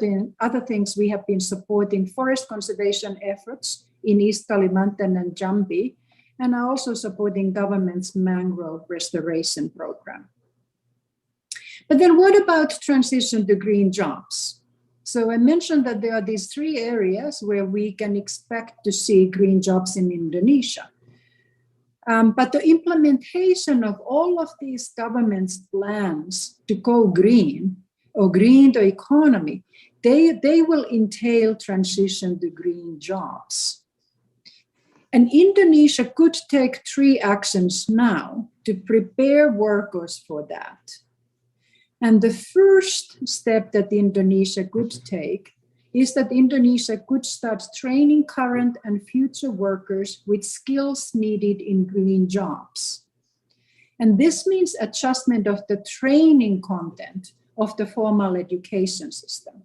things, we have been supporting forest conservation efforts in East Kalimantan and Jambi, and are also supporting government's mangrove restoration program. But then what about transition to green jobs? So I mentioned that there are these three areas where we can expect to see green jobs in Indonesia. But the implementation of all of these government's plans to go green or green the economy, they will entail transition to green jobs. And Indonesia could take three actions now to prepare workers for that. And the first step that Indonesia could take is that Indonesia could start training current and future workers with skills needed in green jobs. And this means adjustment of the training content of the formal education system.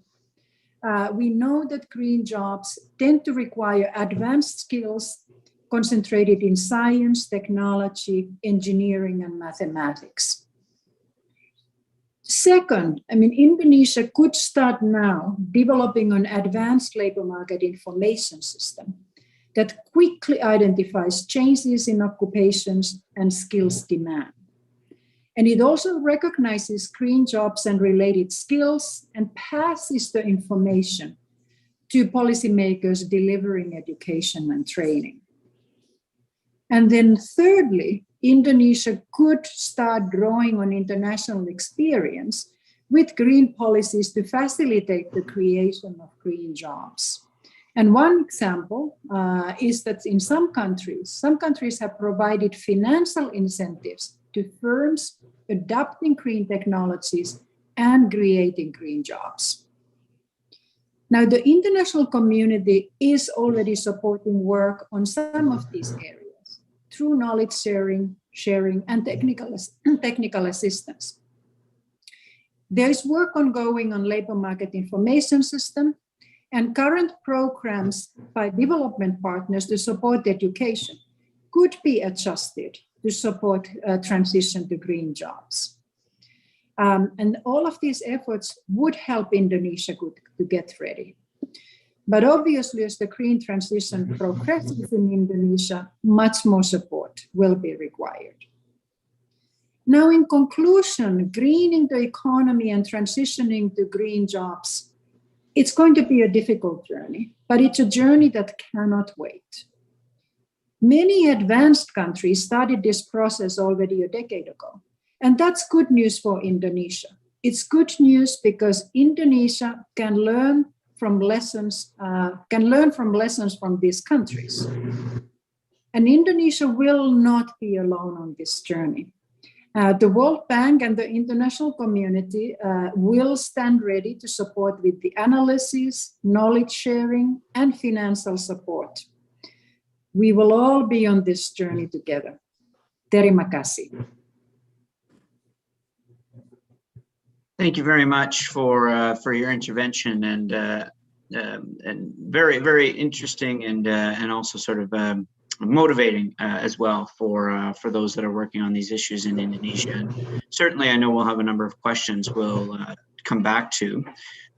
We know that green jobs tend to require advanced skills concentrated in science, technology, engineering, and mathematics. Second, Indonesia could start now developing an advanced labor market information system that quickly identifies changes in occupations and skills demand. And it also recognizes green jobs and related skills and passes the information to policymakers delivering education and training. And then thirdly, Indonesia could start drawing on international experience with green policies to facilitate the creation of green jobs. And one example is that in some countries have provided financial incentives to firms adopting green technologies and creating green jobs. Now, the international community is already supporting work on some of these areas through knowledge sharing and technical assistance. There is work ongoing on labor market information system, and current programs by development partners to support education could be adjusted to support transition to green jobs. And all of these efforts would help Indonesia to get ready. But obviously, as the green transition progresses in Indonesia, much more support will be required. Now, in conclusion, greening the economy and transitioning to green jobs, it's going to be a difficult journey, but it's a journey that cannot wait. Many advanced countries started this process already a decade ago, and that's good news for Indonesia. It's good news because Indonesia can learn from lessons from these countries. And Indonesia will not be alone on this journey. The World Bank and the international community will stand ready to support with the analysis, knowledge sharing, and financial support. We will all be on this journey together. Terima kasih. Thank you very much for your intervention, and very, very interesting, and also sort of motivating as well for those that are working on these issues in Indonesia. And certainly, I know we'll have a number of questions we'll come back to.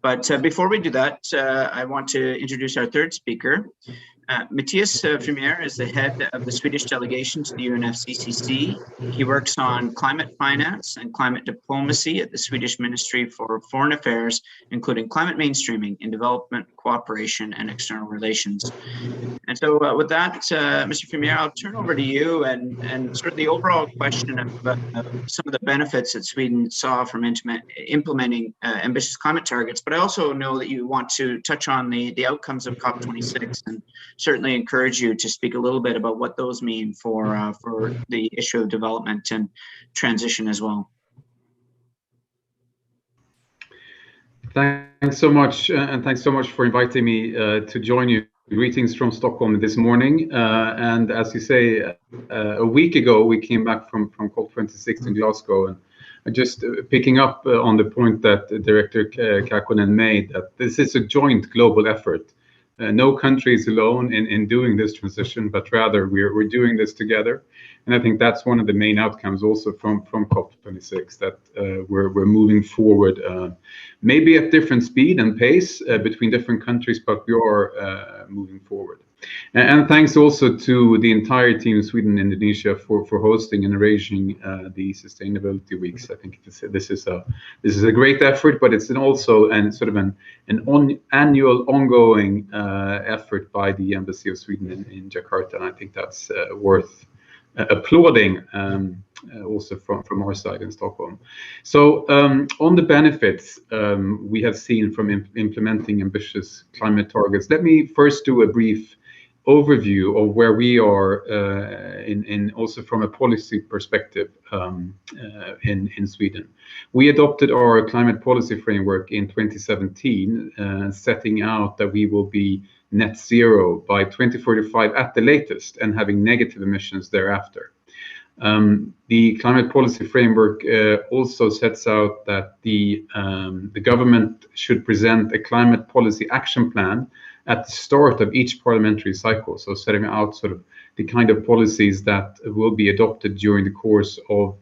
But before we do that, I want to introduce our third speaker. Matthias Vermeer is the head of the Swedish delegation to the UNFCCC. He works on climate finance and climate diplomacy at the Swedish Ministry for Foreign Affairs, including climate mainstreaming in development, cooperation, and external relations. And so with that, Mr. Vermeer, I'll turn over to you and sort of the overall question of some of the benefits that Sweden saw from implementing ambitious climate targets. But I also know that you want to touch on the outcomes of COP26, and certainly encourage you to speak a little bit about what those mean for the issue of development and transition as well. Thanks so much, and thanks so much for inviting me to join you. Greetings from Stockholm this morning. And as you say, a week ago we came back from COP26 in Glasgow, and just picking up on the point that Director Kakkonen made, that this is a joint global effort. No country is alone in doing this transition, but rather we're doing this together. And I think that's one of the main outcomes also from COP26, that we're moving forward, maybe at different speed and pace between different countries, but we are moving forward. And thanks also to the entire team, Sweden and Indonesia, for hosting and arranging the Sustainability Weeks. I think this is a great effort, but it's also sort of an annual ongoing effort by the Embassy of Sweden in Jakarta, and I think that's worth applauding also from our side in Stockholm. So on the benefits we have seen from implementing ambitious climate targets, let me first do a brief overview of where we are in also from a policy perspective in Sweden. We adopted our climate policy framework in 2017, setting out that we will be net zero by 2045 at the latest, and having negative emissions thereafter. The climate policy framework also sets out that the government should present a climate policy action plan at the start of each parliamentary cycle, so setting out sort of the kind of policies that will be adopted during the course of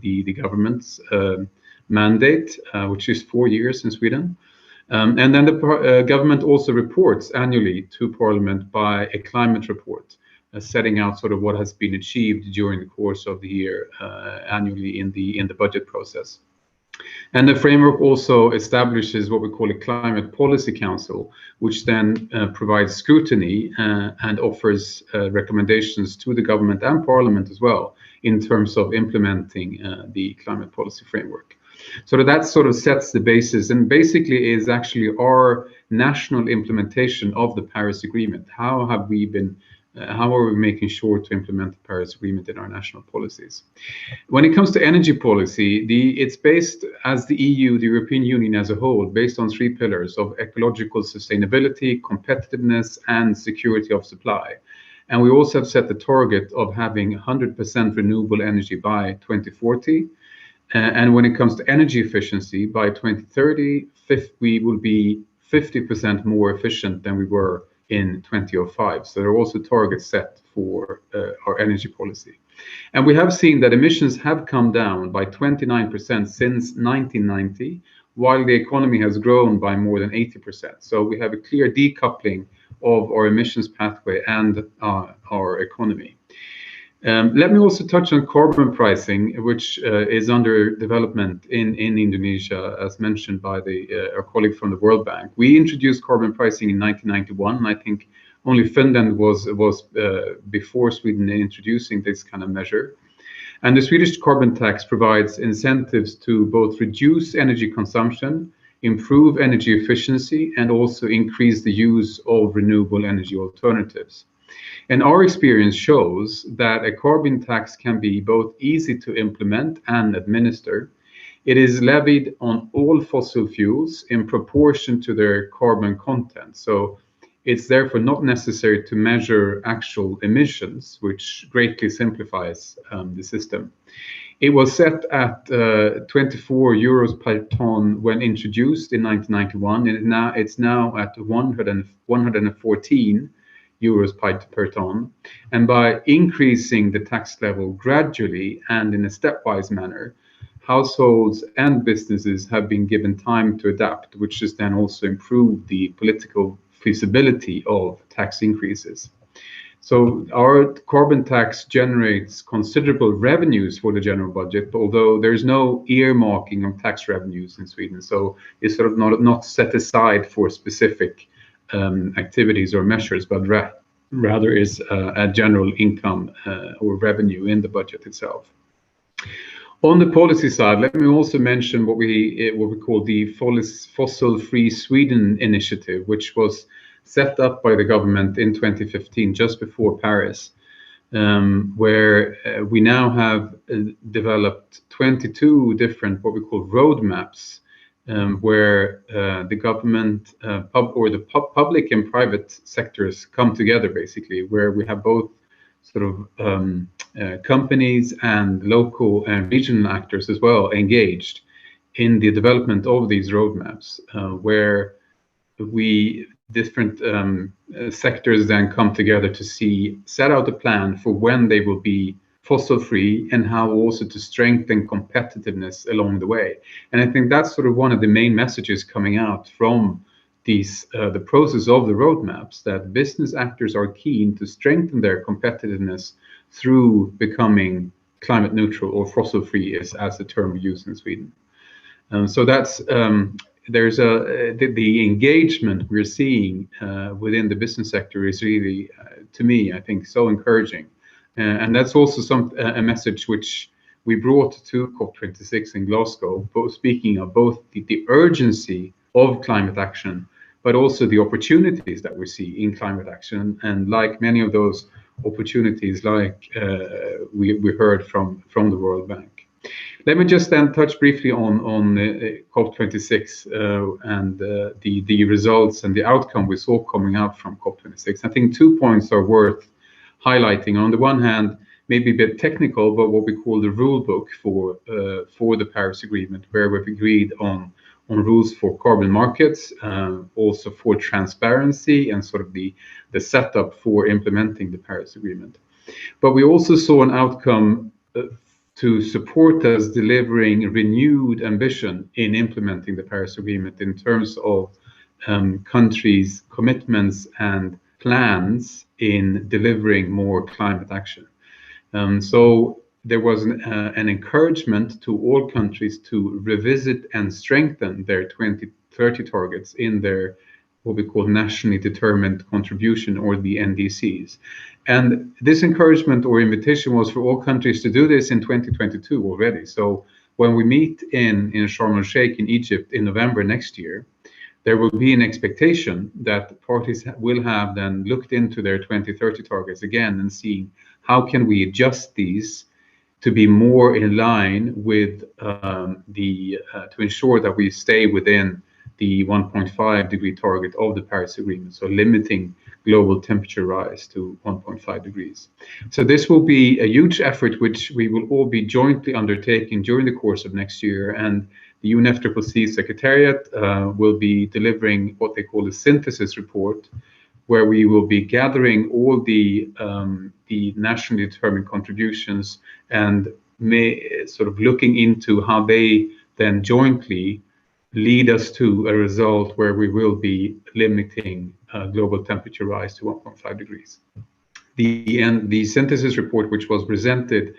the government's mandate, which is 4 years in Sweden. And then the government also reports annually to Parliament by a climate report, setting out sort of what has been achieved during the course of the year annually in the budget process. And the framework also establishes what we call a Climate Policy Council, which then provides scrutiny and offers recommendations to the government and Parliament as well in terms of implementing the climate policy framework. So that sort of sets the basis, and basically is actually our national implementation of the Paris Agreement. How have we been how are we making sure to implement the Paris Agreement in our national policies? When it comes to energy policy, it's based, as the EU, the European Union as a whole, based on 3 pillars of ecological sustainability, competitiveness, and security of supply. And we also have set the target of having 100% renewable energy by 2040. And when it comes to energy efficiency, by 2030, we will be 50% more efficient than we were in 2005. So there are also targets set for our energy policy. And we have seen that emissions have come down by 29% since 1990, while the economy has grown by more than 80%. So we have a clear decoupling of our emissions pathway and our economy. Let me also touch on carbon pricing, which is under development in Indonesia, as mentioned by our colleague from the World Bank. We introduced carbon pricing in 1991, and I think only Finland was before Sweden in introducing this kind of measure. And the Swedish carbon tax provides incentives to both reduce energy consumption, improve energy efficiency, and also increase the use of renewable energy alternatives. And our experience shows that a carbon tax can be both easy to implement and administer. It is levied on all fossil fuels in proportion to their carbon content. So it's therefore not necessary to measure actual emissions, which greatly simplifies the system. It was set at 24 euros per ton when introduced in 1991, and it's now at 114 euros per ton. And by increasing the tax level gradually and in a stepwise manner, households and businesses have been given time to adapt, which has then also improved the political feasibility of tax increases. So our carbon tax generates considerable revenues for the general budget, although there's no earmarking of tax revenues in Sweden. So it's sort of not set aside for specific activities or measures, but rather is a general income or revenue in the budget itself. On the policy side, let me also mention what we call the Fossil-Free Sweden initiative, which was set up by the government in 2015, just before Paris, where we now have developed 22 different what we call roadmaps, where the government or the public and private sectors come together, basically, where we have both sort of companies and local and regional actors as well engaged in the development of these roadmaps, where different sectors then come together to set out a plan for when they will be fossil free and how also to strengthen competitiveness along the way. And I think that's sort of one of the main messages coming out from the process of the roadmaps, that business actors are keen to strengthen their competitiveness through becoming climate neutral or fossil free, as the term we use in Sweden. So that's there's the engagement we're seeing within the business sector is really, to me, I think, so encouraging, and that's also a message which we brought to COP26 in Glasgow, speaking of both the urgency of climate action, but also the opportunities that we see in climate action, and like many of those opportunities, like we heard from the World Bank. Let me just then touch briefly on COP26 and the results and the outcome we saw coming out from COP26. I think 2 points are worth highlighting. On the one hand, maybe a bit technical, but what we call the rule book for the Paris Agreement, where we've agreed on rules for carbon markets, also for transparency and sort of the setup for implementing the Paris Agreement. But we also saw an outcome to support us delivering renewed ambition in implementing the Paris Agreement in terms of countries' commitments and plans in delivering more climate action. So there was an encouragement to all countries to revisit and strengthen their 2030 targets in their what we call nationally determined contribution, or the NDCs. And this encouragement or invitation was for all countries to do this in 2022 already. So when we meet in Sharm el-Sheikh in Egypt in November next year, there will be an expectation that parties will have then looked into their 2030 targets again and see how can we adjust these to be more in line with to ensure that we stay within the 1.5 degree target of the Paris Agreement, so limiting global temperature rise to 1.5 degrees. So this will be a huge effort which we will all be jointly undertaking during the course of next year, and the UNFCCC Secretariat will be delivering what they call a synthesis report, where we will be gathering all the nationally determined contributions and sort of looking into how they then jointly lead us to a result where we will be limiting global temperature rise to 1.5 degrees. The synthesis report, which was presented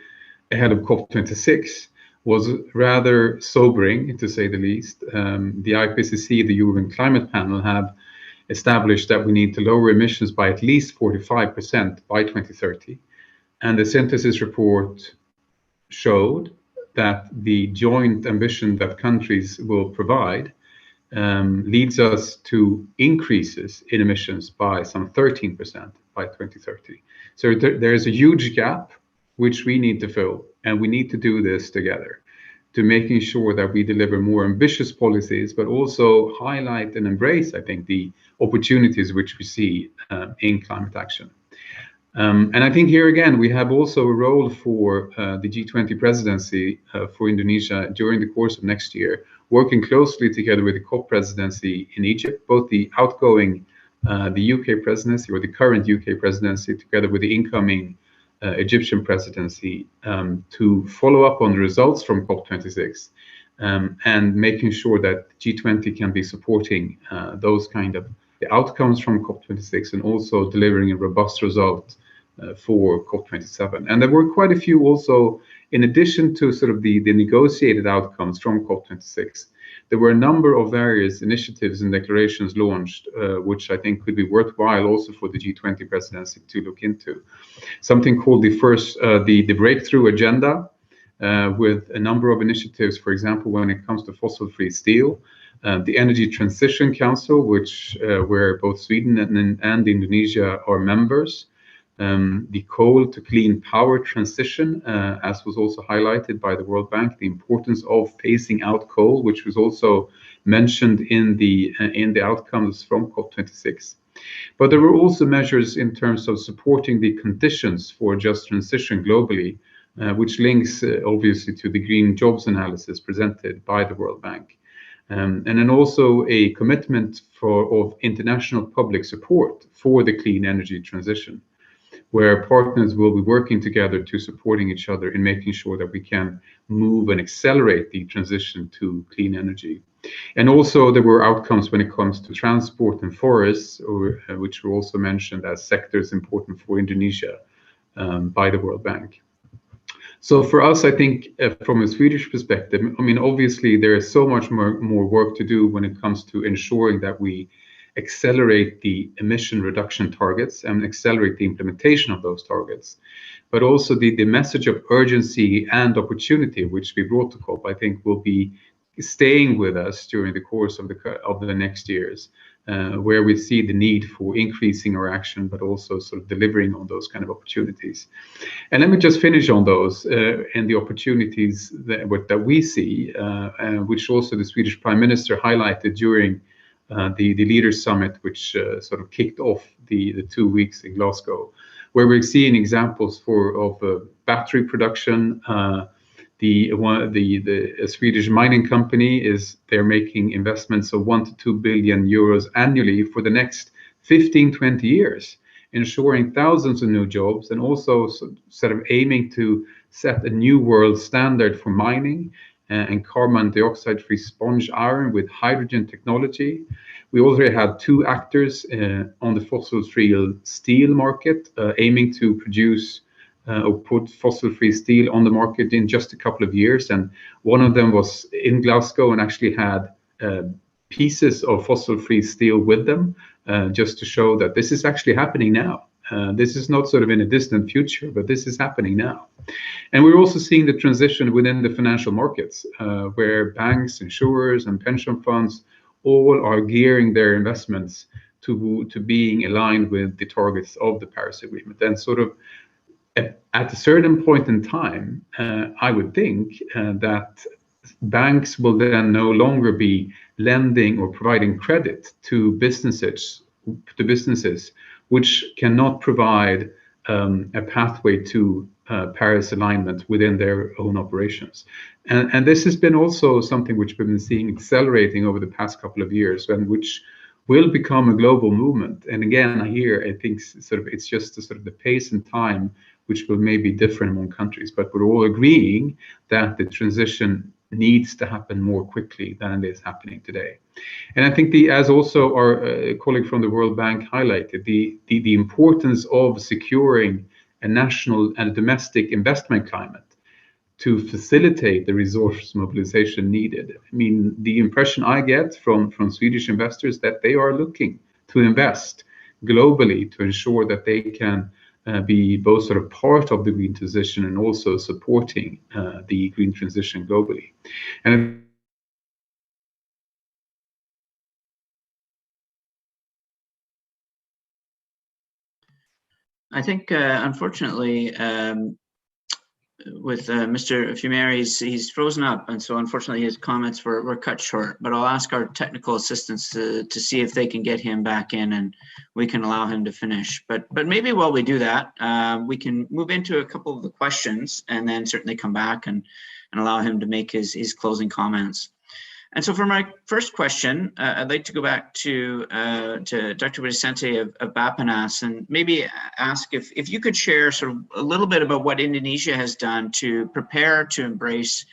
ahead of COP26, was rather sobering, to say the least. The IPCC, the European Climate Panel, have established that we need to lower emissions by at least 45% by 2030. And the synthesis report showed that the joint ambition that countries will provide leads us to increases in emissions by some 13% by 2030. So there's a huge gap which we need to fill, and we need to do this together to making sure that we deliver more ambitious policies, but also highlight and embrace, I think, the opportunities which we see in climate action. And I think here again, we have also a role for the G20 presidency for Indonesia during the course of next year, working closely together with the COP presidency in Egypt, both the outgoing, the UK presidency or the current UK presidency, together with the incoming Egyptian presidency, to follow up on the results from COP26 and making sure that G20 can be supporting those kind of the outcomes from COP26 and also delivering a robust result for COP27. And there were quite a few also, in addition to sort of the negotiated outcomes from COP26, there were a number of various initiatives and declarations launched, which I think could be worthwhile also for the G20 presidency to look into. Something called the Breakthrough Agenda, with a number of initiatives, for example, when it comes to fossil-free steel, the Energy Transition Council, which where both Sweden and Indonesia are members, the coal to clean power transition, as was also highlighted by the World Bank, the importance of phasing out coal, which was also mentioned in the outcomes from COP26. But there were also measures in terms of supporting the conditions for just transition globally, which links obviously to the green jobs analysis presented by the World Bank. And then also a commitment of international public support for the clean energy transition, where partners will be working together to supporting each other in making sure that we can move and accelerate the transition to clean energy. And also there were outcomes when it comes to transport and forests, which were also mentioned as sectors important for Indonesia by the World Bank. So for us, I think from a Swedish perspective, I mean, obviously there is so much more work to do when it comes to ensuring that we accelerate the emission reduction targets and accelerate the implementation of those targets. But also the message of urgency and opportunity, which we brought to COP, I think will be staying with us during the course of the next years, where we see the need for increasing our action, but also sort of delivering on those kind of opportunities. And let me just finish on those and the opportunities that we see, which also the Swedish Prime Minister highlighted during the Leaders Summit, which sort of kicked off the 2 weeks in Glasgow, where we're seeing examples of battery production. The Swedish mining company they're making investments of 1 to 2 billion euros annually for the next 15-20 years, ensuring thousands of new jobs, and also sort of aiming to set a new world standard for mining and carbon dioxide-free sponge iron with hydrogen technology. We already had 2 actors on the fossil-free steel market, aiming to produce or put fossil-free steel on the market in just a couple of years. And one of them was in Glasgow and actually had pieces of fossil-free steel with them, just to show that this is actually happening now. This is not sort of in a distant future, but this is happening now. And we're also seeing the transition within the financial markets, where banks, insurers, and pension funds all are gearing their investments to being aligned with the targets of the Paris Agreement. And sort of at a certain point in time, I would think that banks will then no longer be lending or providing credit to businesses which cannot provide a pathway to Paris alignment within their own operations. And this has been also something which we've been seeing accelerating over the past couple of years, and which will become a global movement. And again, I think sort of it's just the pace and time which will maybe differ among countries, but we're all agreeing that the transition needs to happen more quickly than it is happening today. And I think as also our colleague from the World Bank highlighted, the importance of securing a national and domestic investment climate to facilitate the resource mobilization needed. I mean, the impression I get from Swedish investors that they are looking to invest globally to ensure that they can be both sort of part of the green transition and also supporting the green transition globally. And I think, unfortunately, Mr. Fumier, he's frozen up, and so unfortunately his comments were cut short. But I'll ask our technical assistants to see if they can get him back in, and we can allow him to finish. But maybe while we do that, we can move into a couple of the questions, and then certainly come back and allow him to make his closing comments. And so for my first question, I'd like to go back to Dr. Widyasanti of Bappenas, and maybe ask if you could share sort of a little bit about what Indonesia has done to prepare to embrace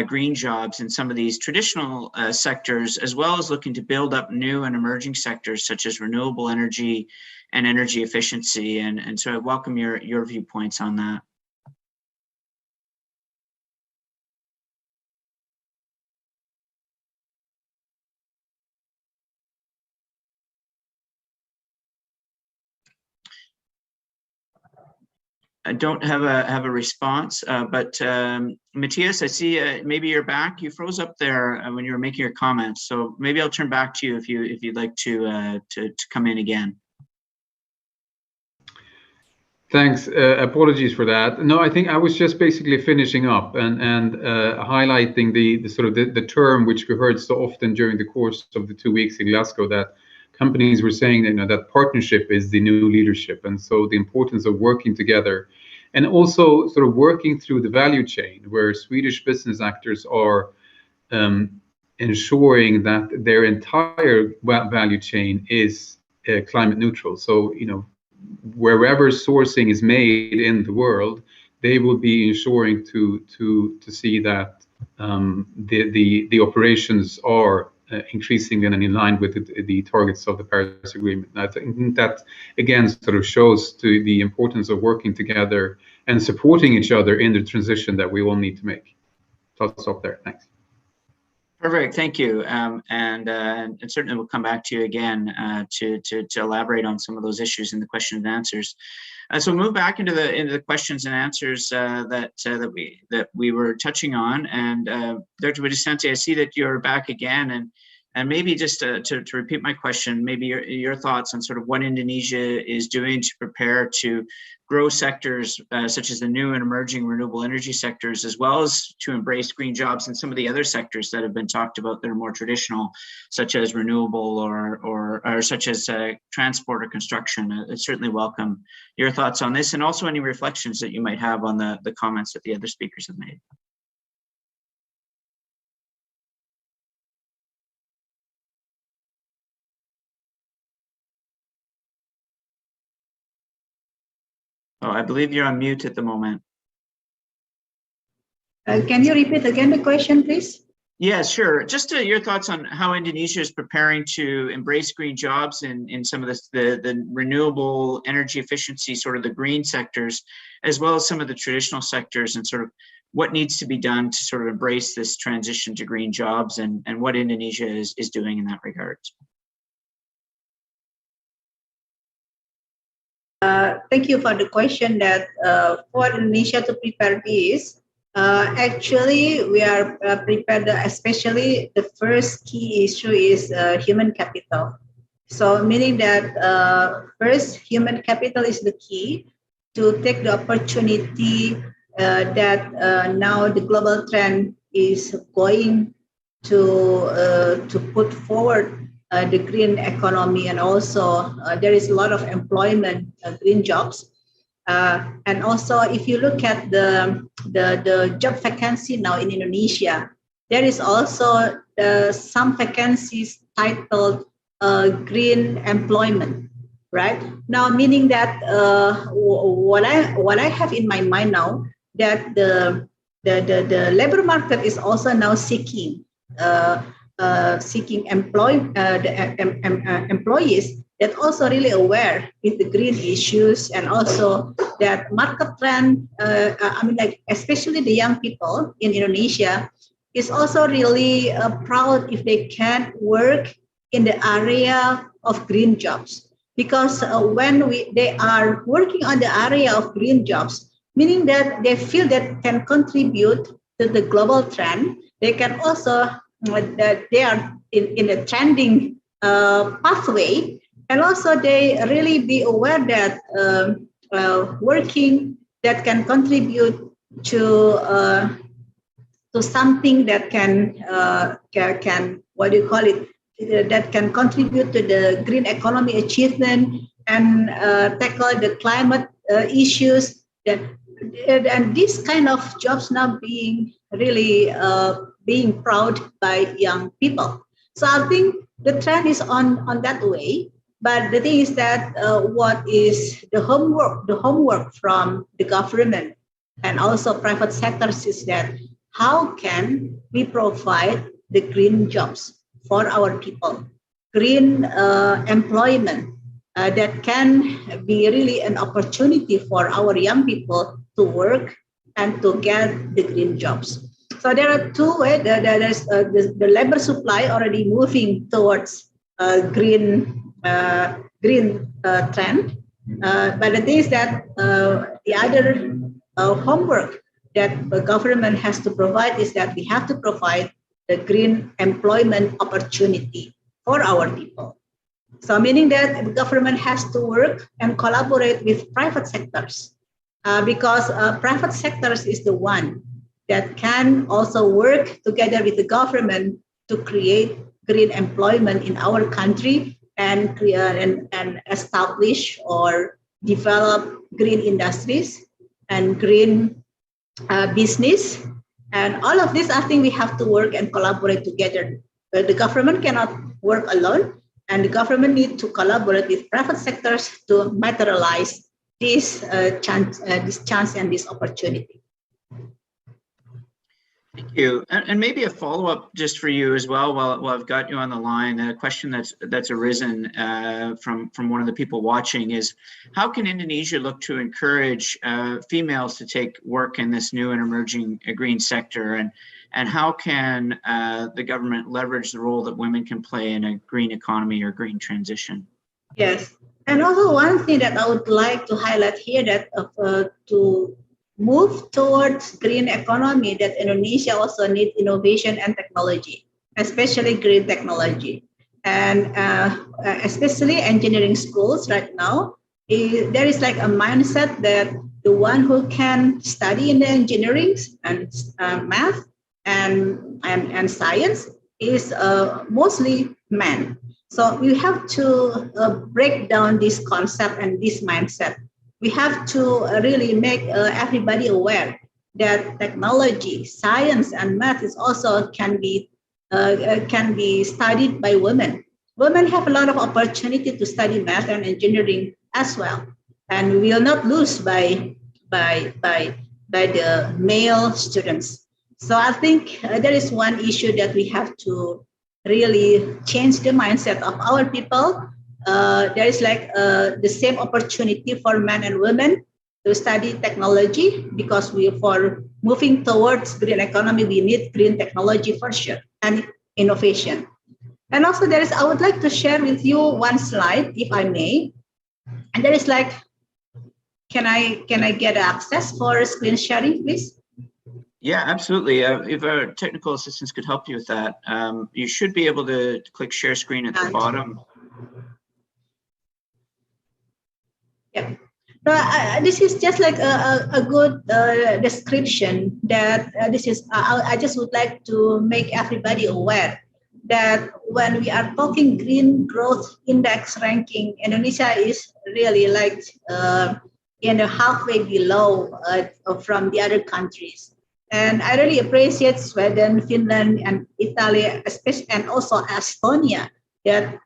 green jobs in some of these traditional sectors, as well as looking to build up new and emerging sectors such as renewable energy and energy efficiency. And so I welcome your viewpoints on that. I don't have a response, but Matthias, I see maybe you're back. You froze up there when you were making your comments, so maybe I'll turn back to you if you'd like to come in again. Thanks. Apologies for that. No, I think I was just basically finishing up and highlighting the sort of the term which we heard so often during the course of the 2 weeks in Glasgow, that companies were saying that, that partnership is the new leadership, and so the importance of working together, and also sort of working through the value chain, where Swedish business actors are ensuring that their entire value chain is climate neutral. So, wherever sourcing is made in the world, they will be ensuring to see that the operations are increasing and in line with the targets of the Paris Agreement. And I think that again sort of shows to the importance of working together and supporting each other in the transition that we all need to make. So I'll stop there. Thanks. Perfect, thank you, and certainly we'll come back to you again to elaborate on some of those issues in the question and answers. So we'll move back into the questions and answers that we were touching on. And Dr. Widyasanti, I see that you're back again, and maybe just to repeat my question, maybe your thoughts on sort of what Indonesia is doing to prepare to grow sectors such as the new and emerging renewable energy sectors, as well as to embrace green jobs in some of the other sectors that have been talked about that are more traditional, such as renewable or such as transport or construction. I certainly welcome your thoughts on this, and also any reflections that you might have on the comments that the other speakers have made. Oh, I believe you're on mute at the moment. Can you repeat again the question, please? Yeah, sure. Just your thoughts on how Indonesia is preparing to embrace green jobs in some of the renewable energy efficiency, sort of the green sectors, as well as some of the traditional sectors, and sort of what needs to be done to sort of embrace this transition to green jobs, and what Indonesia is doing in that regard. Thank you for the question. That for Indonesia to prepare this, actually we are prepared, especially the first key issue is human capital. So meaning that first, human capital is the key to take the opportunity that now the global trend is going to put forward the green economy, and also there is a lot of employment, green jobs, and also if you look at the job vacancy now in Indonesia, there is also some vacancies titled green employment, right? Now, meaning that what I have in my mind now, that the labor market is also now seeking employees that also really aware with the green issues, and also that market trend. I mean, like especially the young people in Indonesia is also really proud if they can work in the area of green jobs, because when they are working on the area of green jobs, meaning that they feel that can contribute to the global trend. They can also that they are in a trending pathway, and also they really be aware that working that can contribute to something that can what do you call it, that can contribute to the green economy achievement and tackle the climate issues. And this kind of jobs now being really being proud by young people. So I think the trend is on that way. But the thing is that what is the homework from the government and also private sectors is that how can we provide the green jobs for our people, green employment that can be really an opportunity for our young people to work and to get the green jobs. So there are two ways. There's the labor supply already moving towards green trend. But the thing is that the other homework that the government has to provide is that we have to provide the green employment opportunity for our people. So meaning that the government has to work and collaborate with private sectors because private sectors is the one that can also work together with the government to create green employment in our country and establish or develop green industries and green business. And all of this, I think we have to work and collaborate together. The government cannot work alone, and the government needs to collaborate with private sectors to materialize this chance and this opportunity. Thank you. And maybe a follow-up just for you as well, while I've got you on the line, a question that's arisen from one of the people watching is, how can Indonesia look to encourage females to take work in this new and emerging green sector? And how can the government leverage the role that women can play in a green economy or green transition? Yes. And also one thing that I would like to highlight here, that to move towards green economy, that Indonesia also needs innovation and technology, especially green technology. And especially engineering schools right now, there is like a mindset that the one who can study in the engineering and math and science is mostly men. So we have to break down this concept and this mindset. We have to really make everybody aware that technology, science, and math is also can be studied by women. Women have a lot of opportunity to study math and engineering as well, and we will not lose by the male students. So I think there is one issue that we have to really change the mindset of our people. There is like the same opportunity for men and women to study technology, because for moving towards green economy, we need green technology for sure and innovation. And also I would like to share with you one slide, if I may. And there is like, can I get access for screen sharing, please? Yeah, absolutely. If our technical assistants could help you with that, you should be able to click share screen at the bottom. Yeah. This is just like a good description that this is, I just would like to make everybody aware that when we are talking green growth index ranking, Indonesia is really like halfway below from the other countries. And I really appreciate Sweden, Finland, and Italy, especially, and also Estonia, that,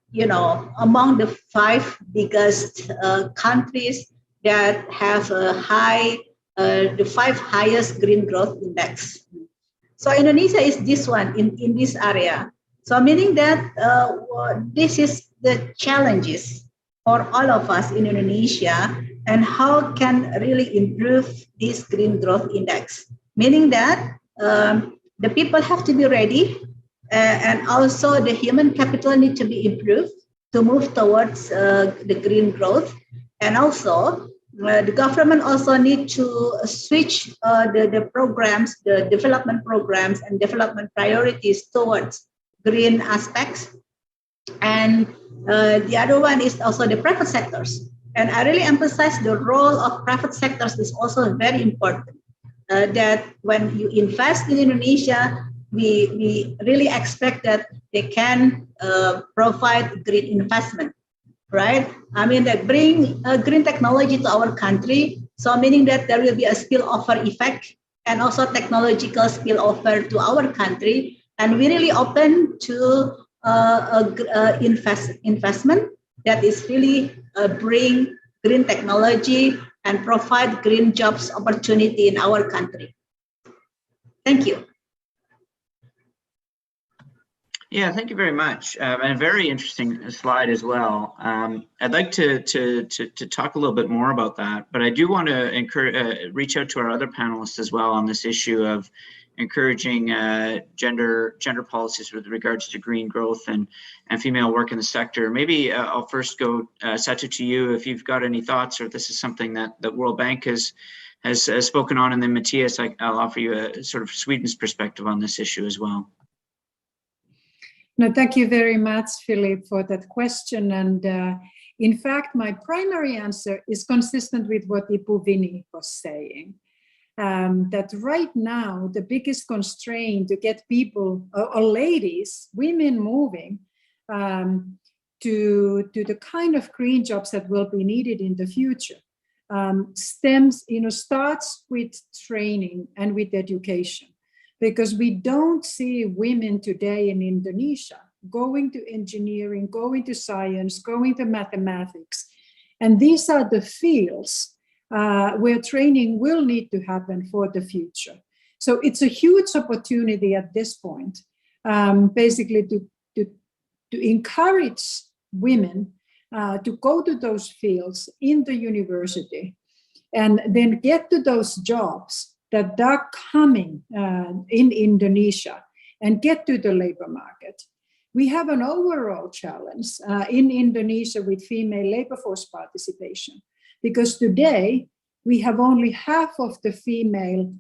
among the 5 biggest countries that have the 5 highest green growth index. So Indonesia is this one in this area. So meaning that this is the challenges for all of us in Indonesia, and how can really improve this green growth index. Meaning that the people have to be ready, and also the human capital need to be improved to move towards the green growth. And also the government also need to switch the programs, the development programs and development priorities towards green aspects. And the other one is also the private sectors. And I really emphasize the role of private sectors is also very important. that when you invest in Indonesia, we really expect that they can provide green investment, right? I mean, that bring green technology to our country. So meaning that there will be a spillover effect and also technological spillover to our country. And we're really open to investment that is really bring green technology and provide green jobs opportunity in our country. Thank you. Yeah, thank you very much. And a very interesting slide as well. I'd like to talk a little bit more about that, but I do want to encourage, reach out to our other panelists as well on this issue of encouraging gender policies with regards to green growth and female work in the sector. Maybe I'll first go, Satu, to you if you've got any thoughts, or if this is something that the World Bank has spoken on, and then Matthias, I'll offer you a sort of Sweden's perspective on this issue as well. No, thank you very much, Philip, for that question. And in fact, my primary answer is consistent with what Ibu Vini was saying. That right now, the biggest constraint to get people, or ladies, women moving to the kind of green jobs that will be needed in the future starts with training and with education. Because we don't see women today in Indonesia going to engineering, going to science, going to mathematics. And these are the fields where training will need to happen for the future. So it's a huge opportunity at this point, basically to encourage women to go to those fields in the university and then get to those jobs that are coming in Indonesia and get to the labor market. We have an overall challenge in Indonesia with female labor force participation, because today we have only half of the female,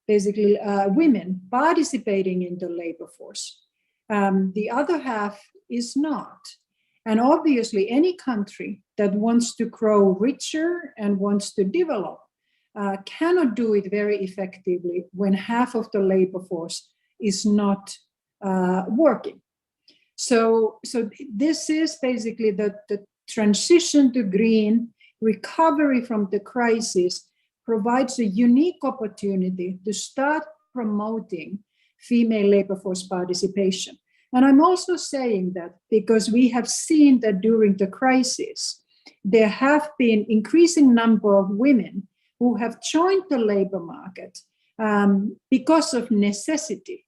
women participating in the labor force. The other half is not. And obviously any country that wants to grow richer and wants to develop cannot do it very effectively when half of the labor force is not working. So this is basically the transition to green, recovery from the crisis provides a unique opportunity to start promoting female labor force participation. And I'm also saying that because we have seen that during the crisis, there have been increasing number of women who have joined the labor market because of necessity.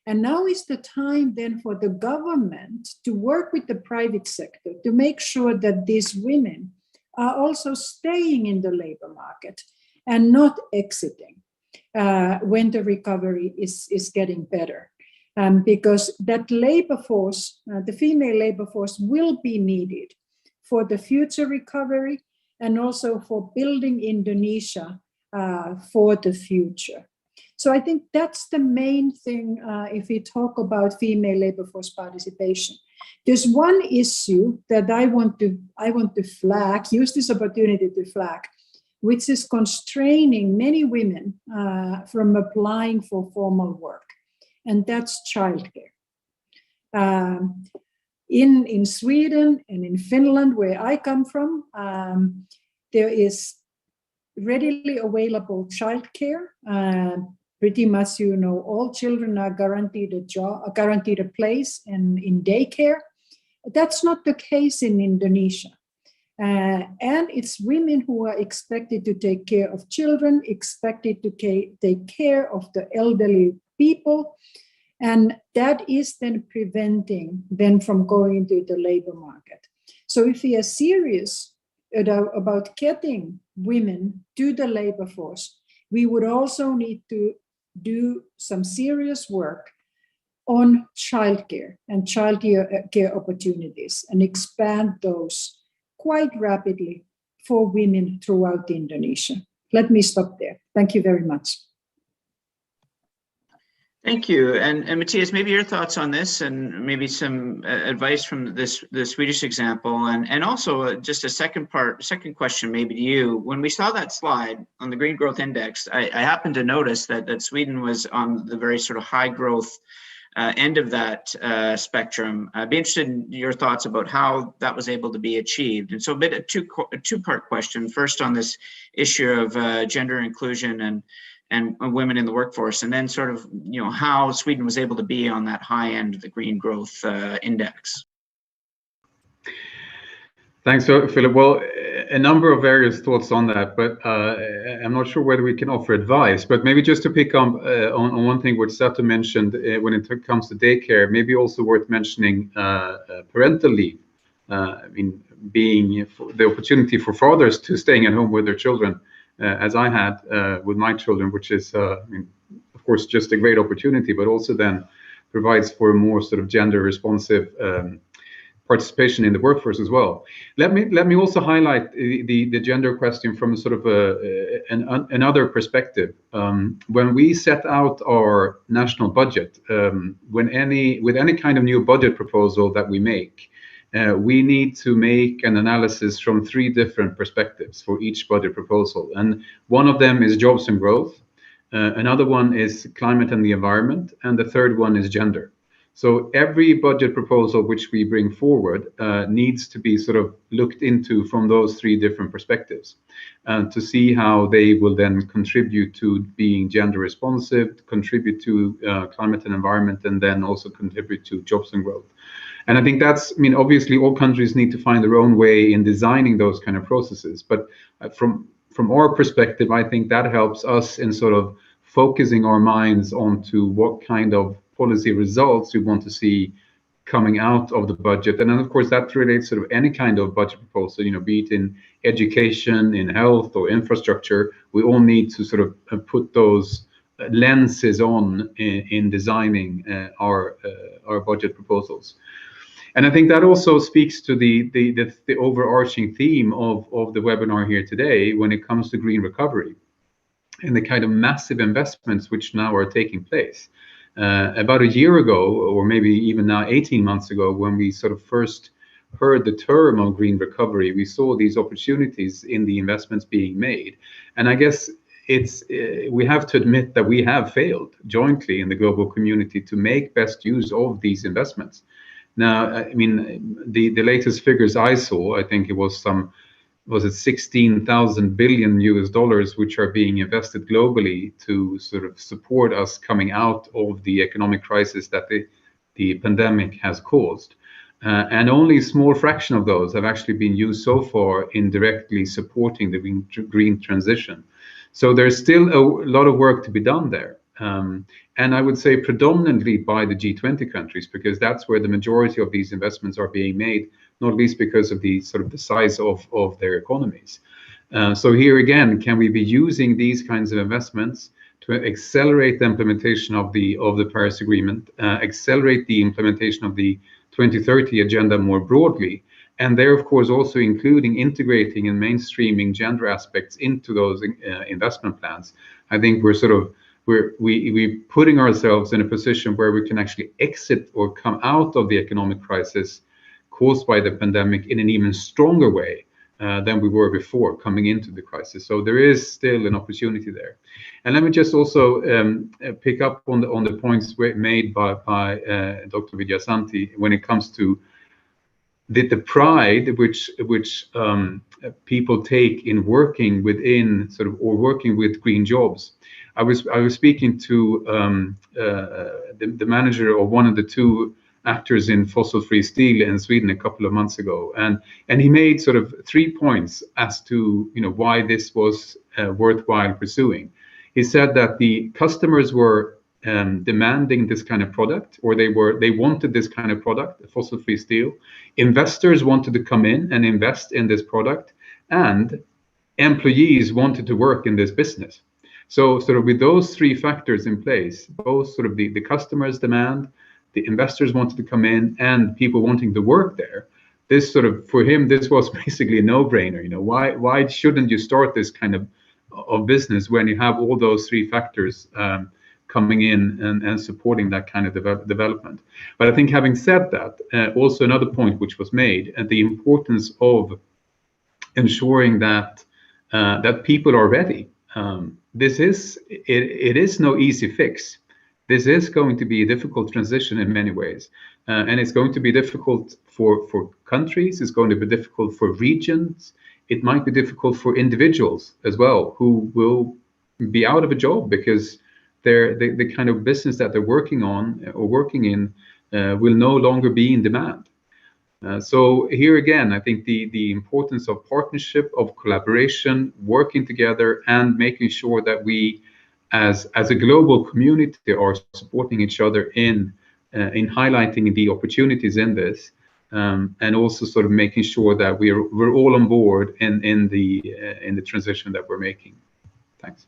And now is the time then for the government to work with the private sector to make sure that these women are also staying in the labor market and not exiting when the recovery is getting better. Because that labor force, the female labor force, will be needed for the future recovery and also for building Indonesia for the future. So I think that's the main thing if we talk about female labor force participation. There's one issue that I want to flag, use this opportunity to flag, which is constraining many women from applying for formal work, and that's childcare. In Sweden and in Finland, where I come from, there is readily available childcare. Pretty much, all children are guaranteed a job, guaranteed a place in daycare. That's not the case in Indonesia. And it's women who are expected to take care of children, expected to take care of the elderly people. And that is then preventing them from going into the labor market. So if we are serious about getting women to the labor force, we would also need to do some serious work on childcare and childcare opportunities and expand those quite rapidly for women throughout Indonesia. Let me stop there. Thank you very much. Thank you. And Matthias, maybe your thoughts on this, and maybe some advice from the Swedish example, and also just a second question maybe to you. When we saw that slide on the Green Growth Index, I happened to notice that Sweden was on the very sort of high growth end of that spectrum. I'd be interested in your thoughts about how that was able to be achieved. And so a two-part question. First on this issue of gender inclusion and women in the workforce, and then sort of, you know, how Sweden was able to be on that high end of the green growth index. Thanks, Philip. Well, a number of various thoughts on that, but I'm not sure whether we can offer advice. But maybe just to pick up on one thing which Sato mentioned when it comes to daycare, maybe also worth mentioning parental leave. I mean, being the opportunity for fathers to staying at home with their children, as I had with my children, which is, I mean, of course, just a great opportunity, but also then provides for a more sort of gender responsive participation in the workforce as well. Let me also highlight the gender question from sort of another perspective. When we set out our national budget, with any kind of new budget proposal that we make, we need to make an analysis from three different perspectives for each budget proposal. And one of them is jobs and growth, another one is climate and the environment, and the third one is gender. So every budget proposal which we bring forward needs to be sort of looked into from those three different perspectives, to see how they will then contribute to being gender responsive, contribute to climate and environment, and then also contribute to jobs and growth. And I think that's, I mean, obviously all countries need to find their own way in designing those kind of processes. But from our perspective, I think that helps us in sort of focusing our minds onto what kind of policy results we want to see coming out of the budget. And then, of course, that relates sort of any kind of budget proposal, you know, be it in education, in health, or infrastructure. We all need to sort of put those lenses on in designing our budget proposals. And I think that also speaks to the overarching theme of the webinar here today when it comes to green recovery and the kind of massive investments which now are taking place. About a year ago, or maybe even now 18 months ago, when we sort of first heard the term of green recovery, we saw these opportunities in the investments being made. And I guess we have to admit that we have failed jointly in the global community to make best use of these investments. Now, I mean, the latest figures I saw, I think it was 16,000 billion US, which are being invested globally to sort of support us coming out of the economic crisis that the pandemic has caused. And only a small fraction of those have actually been used so far in directly supporting the green transition. So there's still a lot of work to be done there. And I would say predominantly by the G20 countries, because that's where the majority of these investments are being made, not least because of the sort of the size of their economies. So here again, can we be using these kinds of investments to accelerate the implementation of the Paris Agreement, accelerate the implementation of the 2030 agenda more broadly, and there, of course, also including integrating and mainstreaming gender aspects into those investment plans. I think we're putting ourselves in a position where we can actually exit or come out of the economic crisis caused by the pandemic in an even stronger way than we were before coming into the crisis. So there is still an opportunity there. And let me just also pick up on the points made by Dr. Widyasanti when it comes to the pride which people take in working within working with green jobs. I was speaking to the manager of one of the two actors in fossil-free steel in Sweden a couple of months ago, and he made sort of 3 points as to why this was worthwhile pursuing. He said that the customers were demanding this kind of product, or they wanted this kind of product, fossil-free steel. Investors wanted to come in and invest in this product, and employees wanted to work in this business. So sort of with those three factors in place, both sort of the customers' demand, the investors wanted to come in, and people wanting to work there, this sort of, for him, this was basically a no-brainer. Why shouldn't you start this kind of business when you have all those three factors coming in and supporting that kind of development. But I think having said that, also another point which was made, and the importance of ensuring that that people are ready. It is no easy fix. This is going to be a difficult transition in many ways, and it's going to be difficult for countries. It's going to be difficult for regions. It might be difficult for individuals as well, who will be out of a job because the kind of business that they're working on or working in will no longer be in demand. So here again, I think the importance of partnership, of collaboration, working together, and making sure that we, as a global community, are supporting each other in highlighting the opportunities in this, and also sort of making sure that we're all on board in the transition that we're making. Thanks.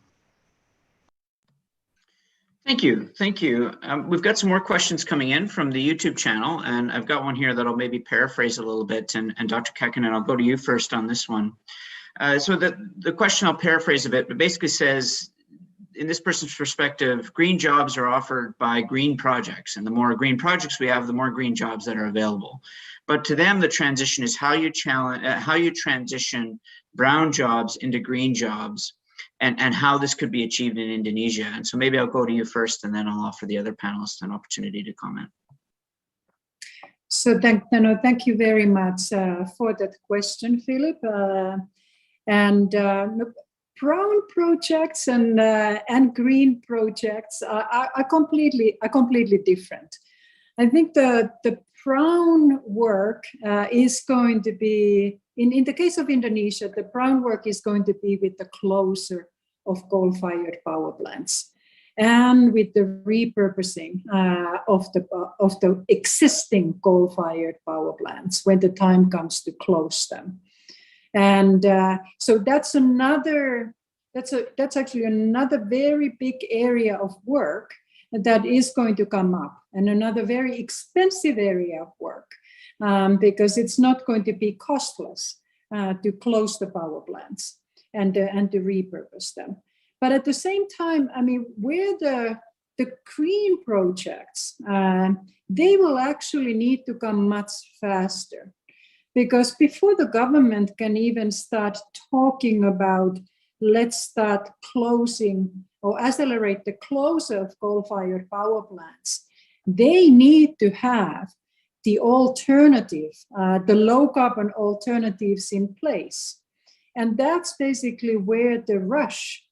Thank you. Thank you. We've got some more questions coming in from the YouTube channel, and I've got one here that I'll maybe paraphrase a little bit. And Dr. Kekkonen, I'll go to you first on this one. So the question, I'll paraphrase a bit, but basically says, in this person's perspective, green jobs are offered by green projects, and the more green projects we have, the more green jobs that are available. But to them, the transition is how you transition brown jobs into green jobs, and how this could be achieved in Indonesia. And so maybe I'll go to you first, and then I'll offer the other panelists an opportunity to comment. So thank you very much for that question, Philip. Brown projects and green projects are completely different. I think the brown work is going to be, in the case of Indonesia, the brown work is going to be with the closure of coal-fired power plants and with the repurposing of the existing coal-fired power plants when the time comes to close them. And so that's actually another very big area of work that is going to come up, and another very expensive area of work, because it's not going to be costless to close the power plants and to repurpose them. But at the same time, I mean, where the green projects, they will actually need to come much faster, because before the government can even start talking about, let's start closing or accelerate the closure of coal-fired power plants, they need to have the alternative, the low-carbon alternatives in place. And that's basically where the rush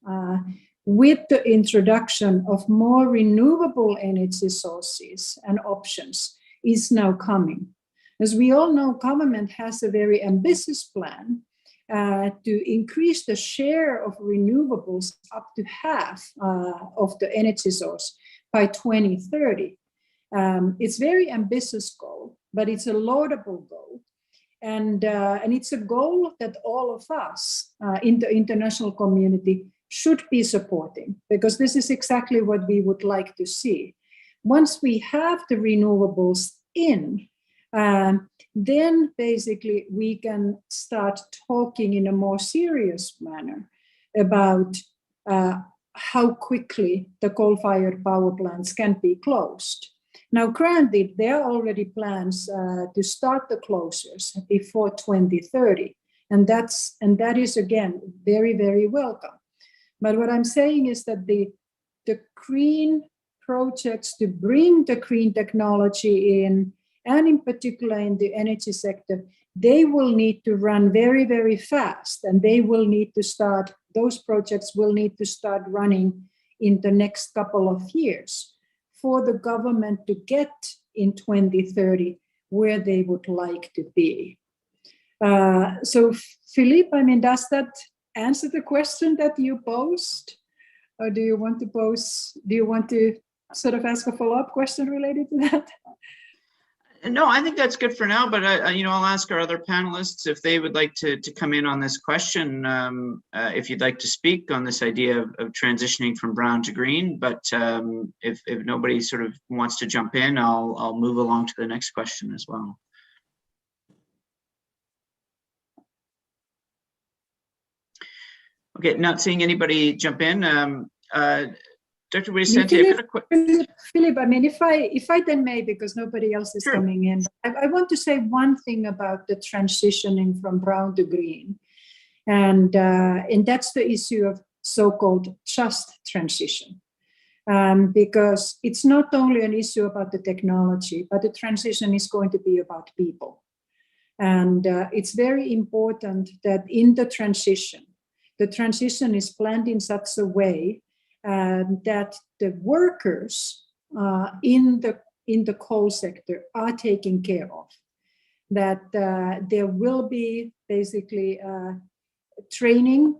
with the introduction of more renewable energy sources and options is now coming. As we all know, government has a very ambitious plan to increase the share of renewables up to half of the energy source by 2030. It's a very ambitious goal, but it's a laudable goal. And it's a goal that all of us in the international community should be supporting, because this is exactly what we would like to see. Once we have the renewables in, then basically we can start talking in a more serious manner about how quickly the coal-fired power plants can be closed. Now, granted, there are already plans to start the closures before 2030, and that is again very, very welcome. But what I'm saying is that the green projects to bring the green technology in, and in particular in the energy sector, they will need to run very, very fast, and they will need to start, those projects will need to start running in the next couple of years for the government to get in 2030 where they would like to be. So Philippe, I mean, does that answer the question that you posed? Or do you want to sort of ask a follow-up question related to that? No, I think that's good for now, but I'll ask our other panelists if they would like to come in on this question, if you'd like to speak on this idea of transitioning from brown to green. But if nobody sort of wants to jump in, I'll move along to the next question as well. Okay, not seeing anybody jump in. Dr. Widyasanti, I've got a quick... Philip, I mean, if I then may, because nobody else is coming in, I want to say one thing about the transitioning from brown to green. And that's the issue of so-called just transition. Because it's not only an issue about the technology, but the transition is going to be about people. And it's very important that in the transition is planned in such a way that the workers in the coal sector are taken care of. That there will be basically training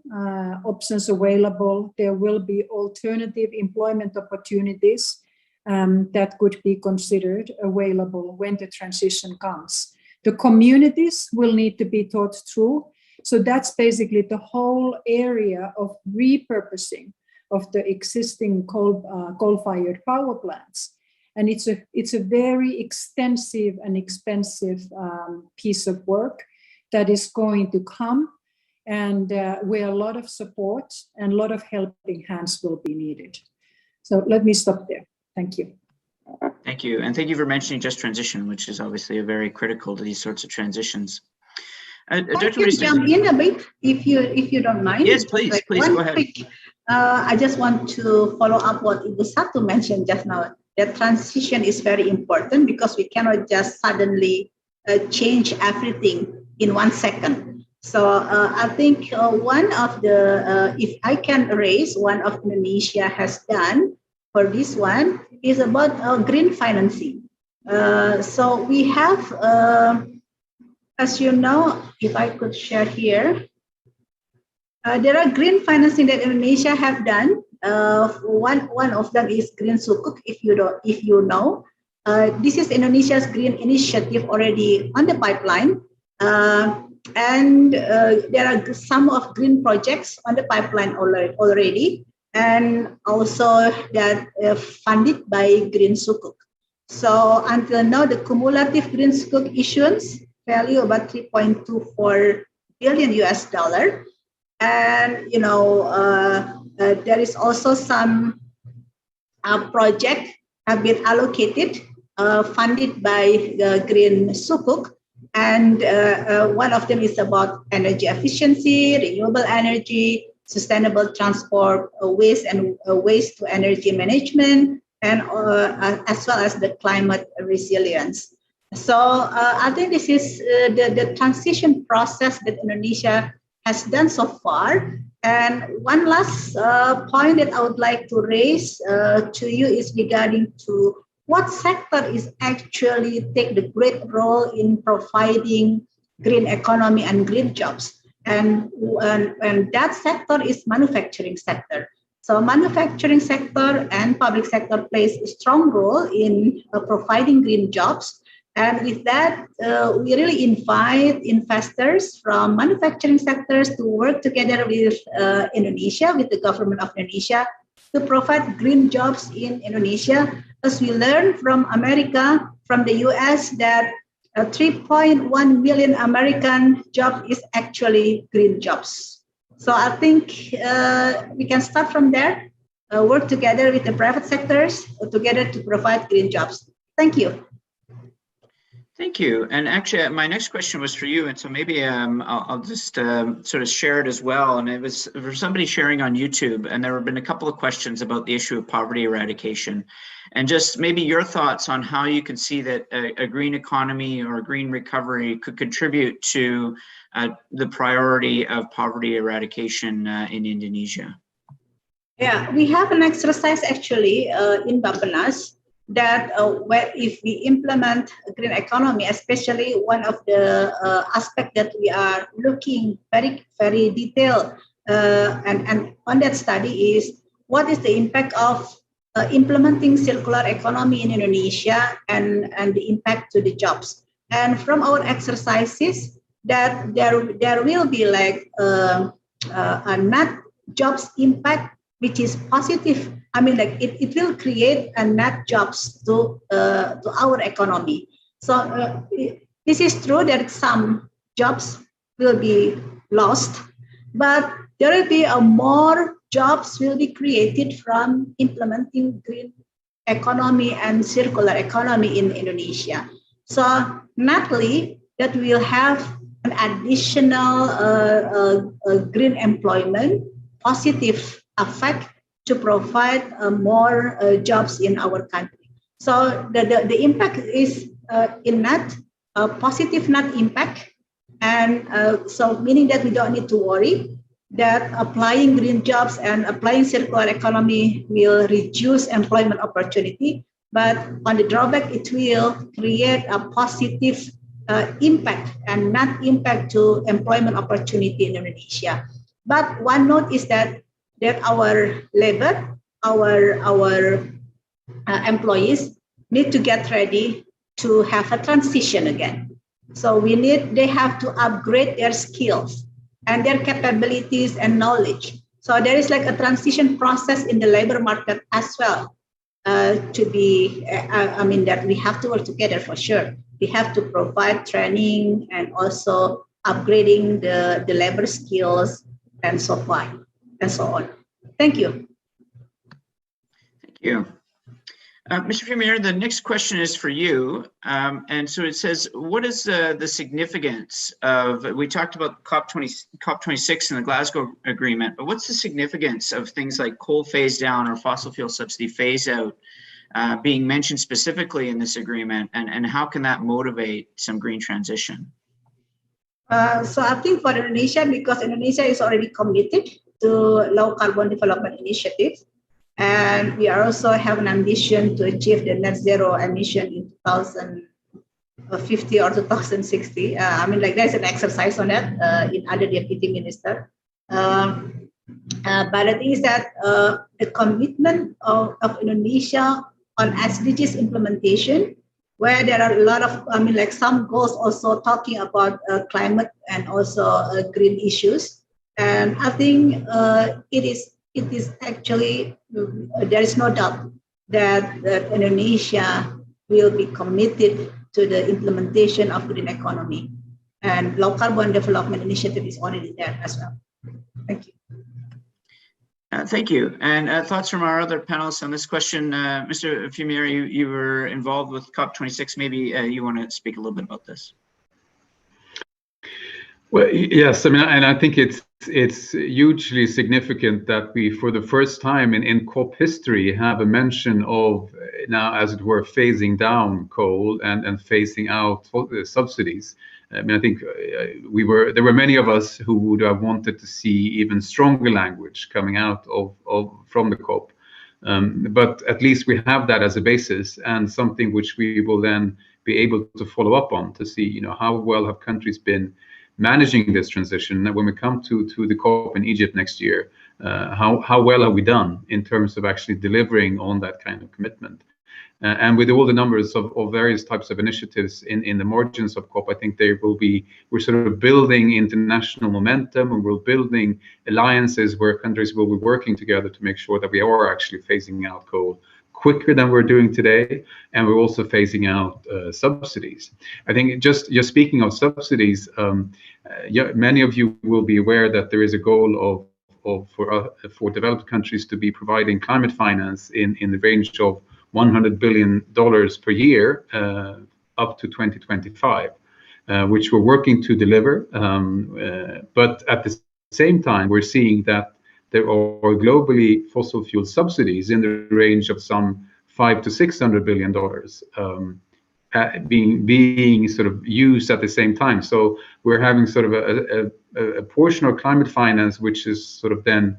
options available. There will be alternative employment opportunities that could be considered available when the transition comes. The communities will need to be thought through. So that's basically the whole area of repurposing of the existing coal-fired power plants. And it's a very extensive and expensive piece of work that is going to come, and where a lot of support and a lot of helping hands will be needed. So let me stop there. Thank you. Thank you. And thank you for mentioning just transition, which is obviously a very critical to these sorts of transitions. I can jump in a bit if you don't mind. Yes, please, like please go ahead. I just want to follow up what Ibu Satu mentioned just now. That transition is very important because we cannot just suddenly change everything in 1 second. So I think one of the, if I can raise, one of Indonesia has done for this one is about green financing. So we have, as you know, if I could share here, there are green financing that Indonesia have done. One of them is Green Sukuk, if you know. This is Indonesia's green initiative already on the pipeline. And there are some of green projects on the pipeline already, and also that funded by Green Sukuk. So until now, the cumulative Green Sukuk issuance value about $3.24 billion US. And you know, there is also some project have been allocated, funded by the Green Sukuk. And one of them is about energy efficiency, renewable energy, sustainable transport, waste and waste to energy management, and as well as the climate resilience. So I think this is the transition process that Indonesia has done so far. And one last point that I would like to raise to you is regarding to what sector is actually take the great role in providing green economy and green jobs. And that sector is manufacturing sector. So manufacturing sector and public sector plays a strong role in providing green jobs. And with that, we really invite investors from manufacturing sectors to work together with Indonesia, with the government of Indonesia, to provide green jobs in Indonesia. As we learn from America, from the US, that 3.1 million American job is actually green jobs. So I think we can start from there, work together with the private sectors together to provide green jobs. Thank you. Thank you. And actually, my next question was for you. And so maybe I'll just sort of share it as well. And it was for somebody sharing on YouTube. And there have been a couple of questions about the issue of poverty eradication. And just maybe your thoughts on how you can see that a green economy or a green recovery could contribute to the priority of poverty eradication in Indonesia. Yeah, we have an exercise actually in Bappenas that where if we implement a green economy, especially one of the aspects that we are looking very, very detailed and on that study is what is the impact of implementing circular economy in Indonesia and the impact to the jobs. And from our exercises that there will be like a net jobs impact, which is positive. I mean, like it will create a net jobs to our economy. So this is true that some jobs will be lost, but there will be a more jobs will be created from implementing green economy and circular economy in Indonesia. So naturally, that will have an additional green employment positive effect to provide more jobs in our country. So the impact is in net, positive net impact. And so meaning that we don't need to worry that applying green jobs and applying circular economy will reduce employment opportunity, but on the drawback, it will create a positive impact and net impact to employment opportunity in Indonesia. But one note is that our labor, our employees need to get ready to have a transition again. So they have to upgrade their skills and their capabilities and knowledge. So there is like a transition process in the labor market as well to be, that we have to work together for sure. We have to provide training and also upgrading the labor skills and so on and so on. Thank you. Thank you. Mr. Premier, the next question is for you. And so it says, what is the significance of, we talked about COP26 and the Glasgow Agreement, but what's the significance of things like coal phase down or fossil fuel subsidy phase out being mentioned specifically in this agreement, and how can that motivate some green transition? So I think for Indonesia, because Indonesia is already committed to low carbon development initiatives, and we also have an ambition to achieve the net zero emission in 2050 or 2060. There's an exercise on that in other deputy minister. But the thing is that the commitment of Indonesia on SDGs implementation, where there are a lot of, some goals also talking about climate and also green issues. And I think it is actually, there is no doubt that Indonesia will be committed to the implementation of green economy, and low carbon development initiative is already there as well. Thank you. Thank you. And thoughts from our other panelists on this question. Mr. Premier, you were involved with COP26. Maybe you want to speak a little bit about this. Well, yes, and I think it's hugely significant that we, for the first time in COP history, have a mention of now, as it were, phasing down coal and phasing out subsidies. I think there were many of us who would have wanted to see even stronger language coming out from the COP. But at least we have that as a basis, and something which we will then be able to follow up on to see, how well have countries been managing this transition. When we come to the COP in Egypt next year, how well have we done in terms of actually delivering on that kind of commitment? And with all the numbers of various types of initiatives in the margins of COP, I think we're sort of building international momentum, and we're building alliances where countries will be working together to make sure that we are actually phasing out coal quicker than we're doing today, and we're also phasing out subsidies. I think just speaking of subsidies, many of you will be aware that there is a goal for developed countries to be providing climate finance in the range of $100 billion per year up to 2025, which we're working to deliver. But at the same time, we're seeing that there are globally fossil fuel subsidies in the range of some $500 to $600 billion being sort of used at the same time. So we're having sort of a portion of climate finance, which is sort of then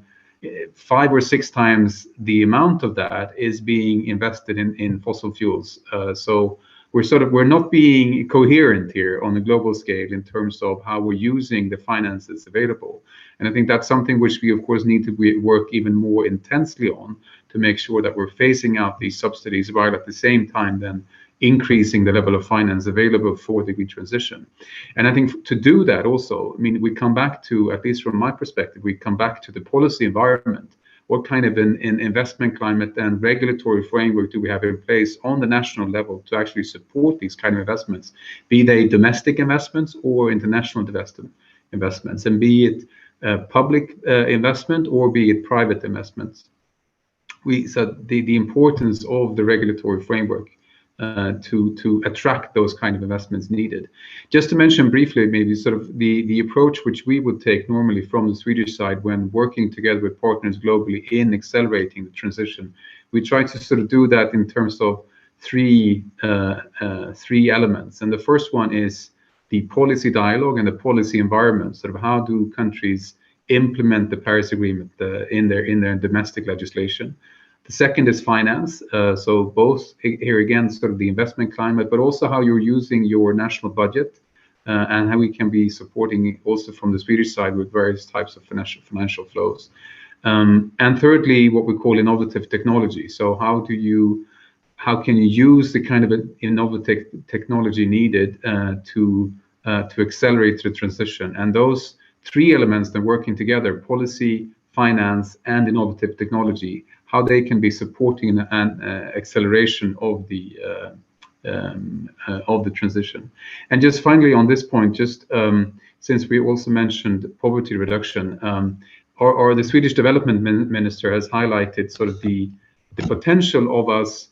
5 or 6 times the amount of that is being invested in fossil fuels. So we're not being coherent here on a global scale in terms of how we're using the finances available. And I think that's something which we, of course, need to work even more intensely on to make sure that we're phasing out these subsidies while at the same time then increasing the level of finance available for the green transition. And I think to do that also, we come back to, at least from my perspective, we come back to the policy environment. What kind of an investment climate and regulatory framework do we have in place on the national level to actually support these kind of investments, be they domestic investments or international investments, and be it public investment or be it private investments. We said the importance of the regulatory framework to attract those kind of investments needed. Just to mention briefly, maybe sort of the approach which we would take normally from the Swedish side when working together with partners globally in accelerating the transition, we try to sort of do that in terms of three elements. And the first one is the policy dialogue and the policy environment. Sort of how do countries implement the Paris Agreement in their domestic legislation? The second is finance. So both here again, sort of the investment climate, but also how you're using your national budget and how we can be supporting also from the Swedish side with various types of financial flows. And thirdly, what we call innovative technology. So how can you use the kind of innovative technology needed to accelerate the transition? And those three elements that are working together, policy, finance, and innovative technology, how they can be supporting an acceleration of the transition. And just finally on this point, just since we also mentioned poverty reduction, or the Swedish development minister has highlighted sort of the potential of us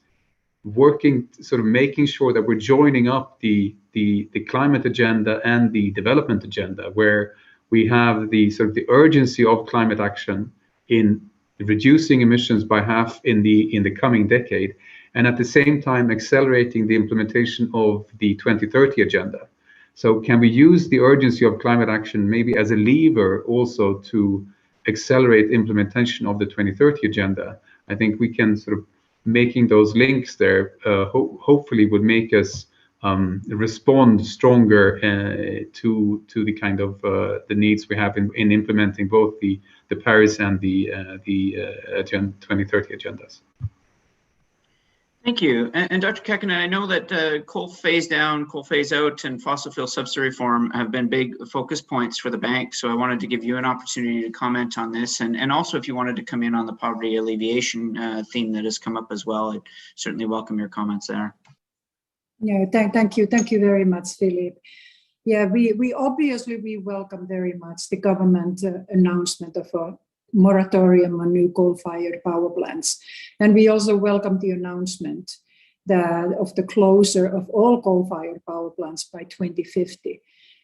working, sort of making sure that we're joining up the climate agenda and the development agenda, where we have the sort of the urgency of climate action in reducing emissions by half in the coming decade, and at the same time accelerating the implementation of the 2030 agenda. So can we use the urgency of climate action maybe as a lever also to accelerate implementation of the 2030 agenda? I think we can sort of making those links there hopefully would make us respond stronger to the kind of the needs we have in implementing both the Paris and the 2030 agendas. Thank you. And Dr. Kekkonen, I know that coal phase down, coal phase out, and fossil fuel subsidy reform have been big focus points for the bank. So I wanted to give you an opportunity to comment on this. And also if you wanted to come in on the poverty alleviation theme that has come up as well, I'd certainly welcome your comments there. Yeah, thank you very much, Philip. Yeah, we obviously welcome very much the government announcement of a moratorium on new coal-fired power plants, and we also welcome the announcement of the closure of all coal-fired power plants by 2050.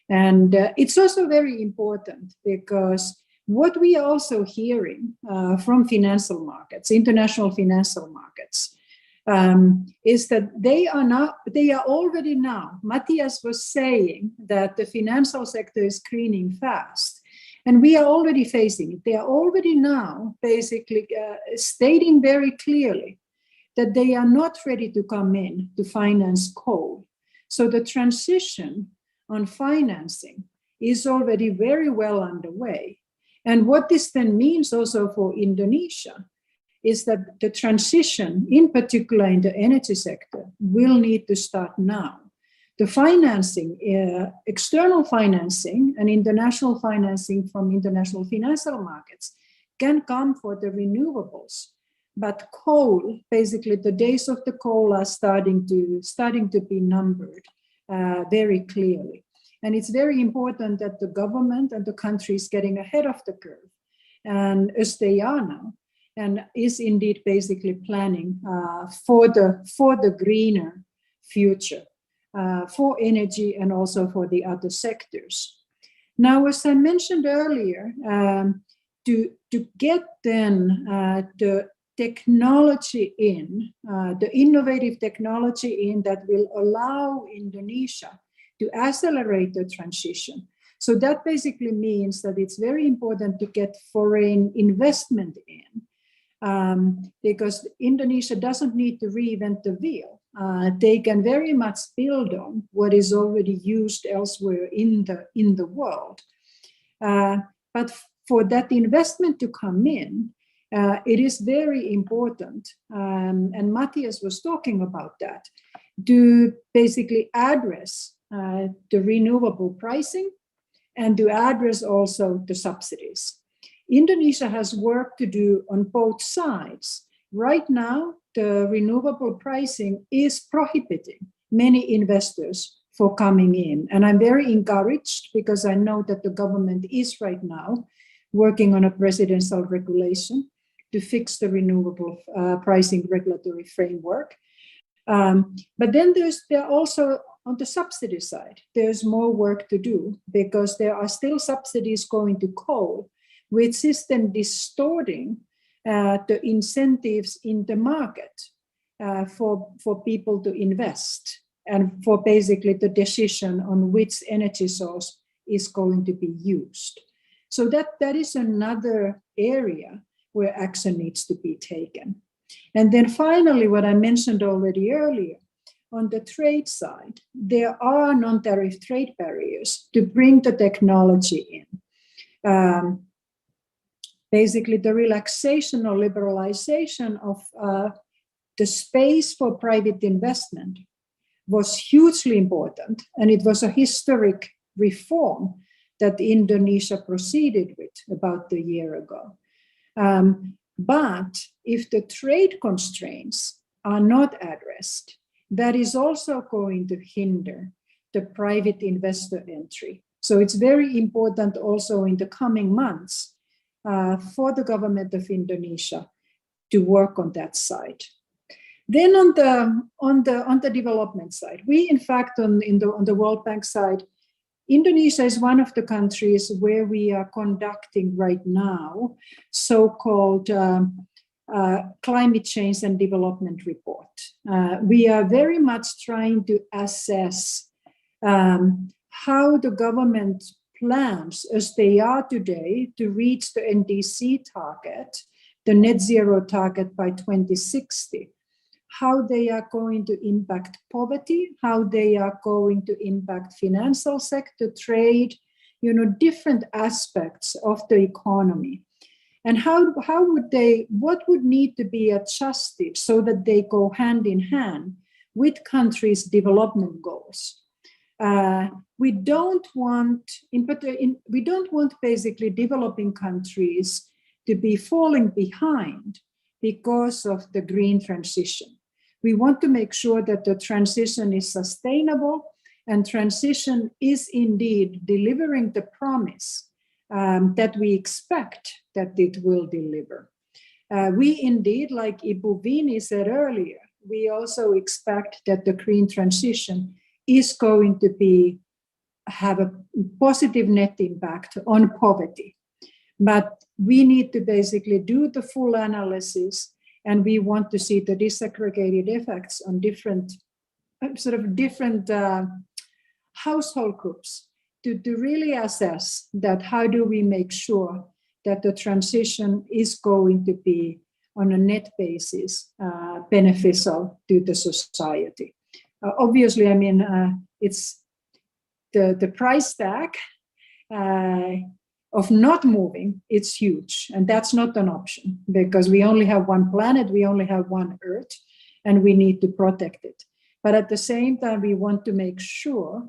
And it's also very important because what we are also hearing from financial markets, international financial markets, is that they are already now, Matthias was saying that the financial sector is greening fast, and we are already facing it. They are already now basically stating very clearly that they are not ready to come in to finance coal. So the transition on financing is already very well underway. And what this then means also for Indonesia is that the transition, in particular in the energy sector, will need to start now. The financing, external financing and international financing from international financial markets can come for the renewables. But coal, basically the days of the coal are starting to be numbered very clearly. And it's very important that the government and the country is getting ahead of the curve, and as they are now, and is indeed basically planning for the greener future. For energy and also for the other sectors. Now, as I mentioned earlier, to get then the technology in, the innovative technology in that will allow Indonesia to accelerate the transition. So that basically means that it's very important to get foreign investment in, because Indonesia doesn't need to reinvent the wheel. They can very much build on what is already used elsewhere in the world. But for that investment to come in, it is very important, and Matthias was talking about that, to basically address the renewable pricing and to address also the subsidies. Indonesia has work to do on both sides. Right now, the renewable pricing is prohibiting many investors for coming in. And I'm very encouraged because I know that the government is right now working on a presidential regulation to fix the renewable pricing regulatory framework. But then there are also on the subsidy side, there's more work to do because there are still subsidies going to coal, which is then distorting the incentives in the market for people to invest and for basically the decision on which energy source is going to be used. So that is another area where action needs to be taken. And then finally, what I mentioned already earlier, on the trade side, there are non-tariff trade barriers to bring the technology in. Basically, the relaxation or liberalization of the space for private investment was hugely important, and it was a historic reform that Indonesia proceeded with about a year ago. But if the trade constraints are not addressed, that is also going to hinder the private investor entry. So it's very important also in the coming months for the government of Indonesia to work on that side. Then on the development side, we in fact on the World Bank side, Indonesia is one of the countries where we are conducting right now so-called climate change and development report. We are very much trying to assess how the government plans, as they are today, to reach the NDC target, the net zero target by 2060. How they are going to impact poverty, how they are going to impact financial sector, trade, different aspects of the economy. And what would need to be adjusted so that they go hand in hand with countries' development goals. We don't want basically developing countries to be falling behind because of the green transition. We want to make sure that the transition is sustainable and transition is indeed delivering the promise that we expect that it will deliver. We indeed, like Ibu Vini said earlier, we also expect that the green transition is going to have a positive net impact on poverty. But we need to basically do the full analysis, and we want to see the disaggregated effects on different household groups to really assess that how do we make sure that the transition is going to be on a net basis beneficial to the society. Obviously, I mean, it's the price tag of not moving, it's huge. And that's not an option because we only have one planet, we only have one Earth, and we need to protect it. But at the same time, we want to make sure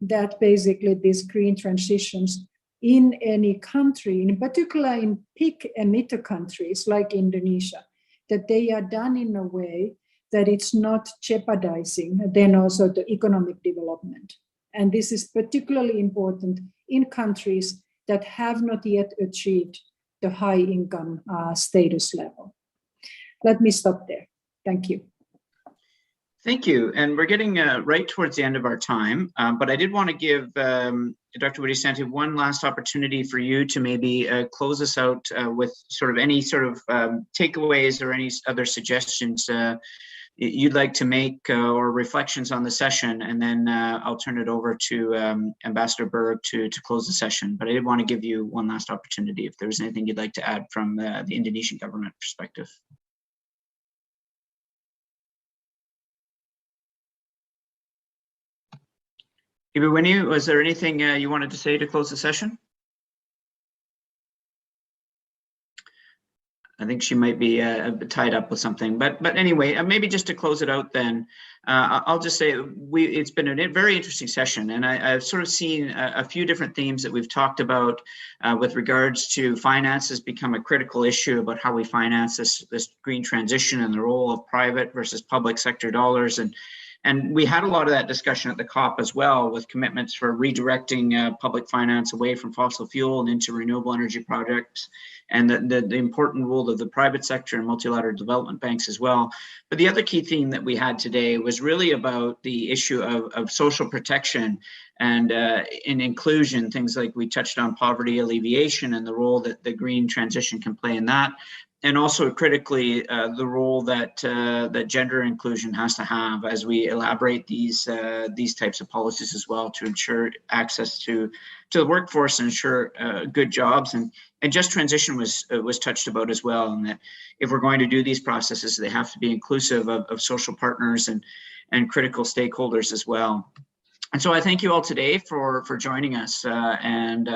that basically these green transitions in any country, in particular in peak emitter countries like Indonesia, that they are done in a way that it's not jeopardizing then also the economic development. And this is particularly important in countries that have not yet achieved the high income status level. Let me stop there. Thank you. Thank you. And we're getting right towards the end of our time, but I did want to give Dr. Widyasanti one last opportunity for you to maybe close us out with sort of any sort of takeaways or any other suggestions you'd like to make or reflections on the session, and then I'll turn it over to Ambassador Berg to close the session. But I did want to give you one last opportunity if there's anything you'd like to add from the Indonesian government perspective. Ibu Winnie, was there anything you wanted to say to close the session? I think she might be tied up with something, but anyway, maybe just to close it out then, I'll just say it's been a very interesting session, and I've sort of seen a few different themes that we've talked about with regards to finance has become a critical issue about how we finance this green transition and the role of private versus public sector dollars, and And we had a lot of that discussion at the COP as well, with commitments for redirecting public finance away from fossil fuel and into renewable energy projects, and the important role of the private sector and multilateral development banks as well. But the other key theme that we had today was really about the issue of social protection and in inclusion, things like we touched on poverty alleviation and the role that the green transition can play in that. And also critically, the role that that gender inclusion has to have as we elaborate these types of policies as well, to ensure access to the workforce and ensure good jobs. And just transition was touched about as well, and that if we're going to do these processes, they have to be inclusive of social partners and critical stakeholders as well. And so I thank you all today for joining us, and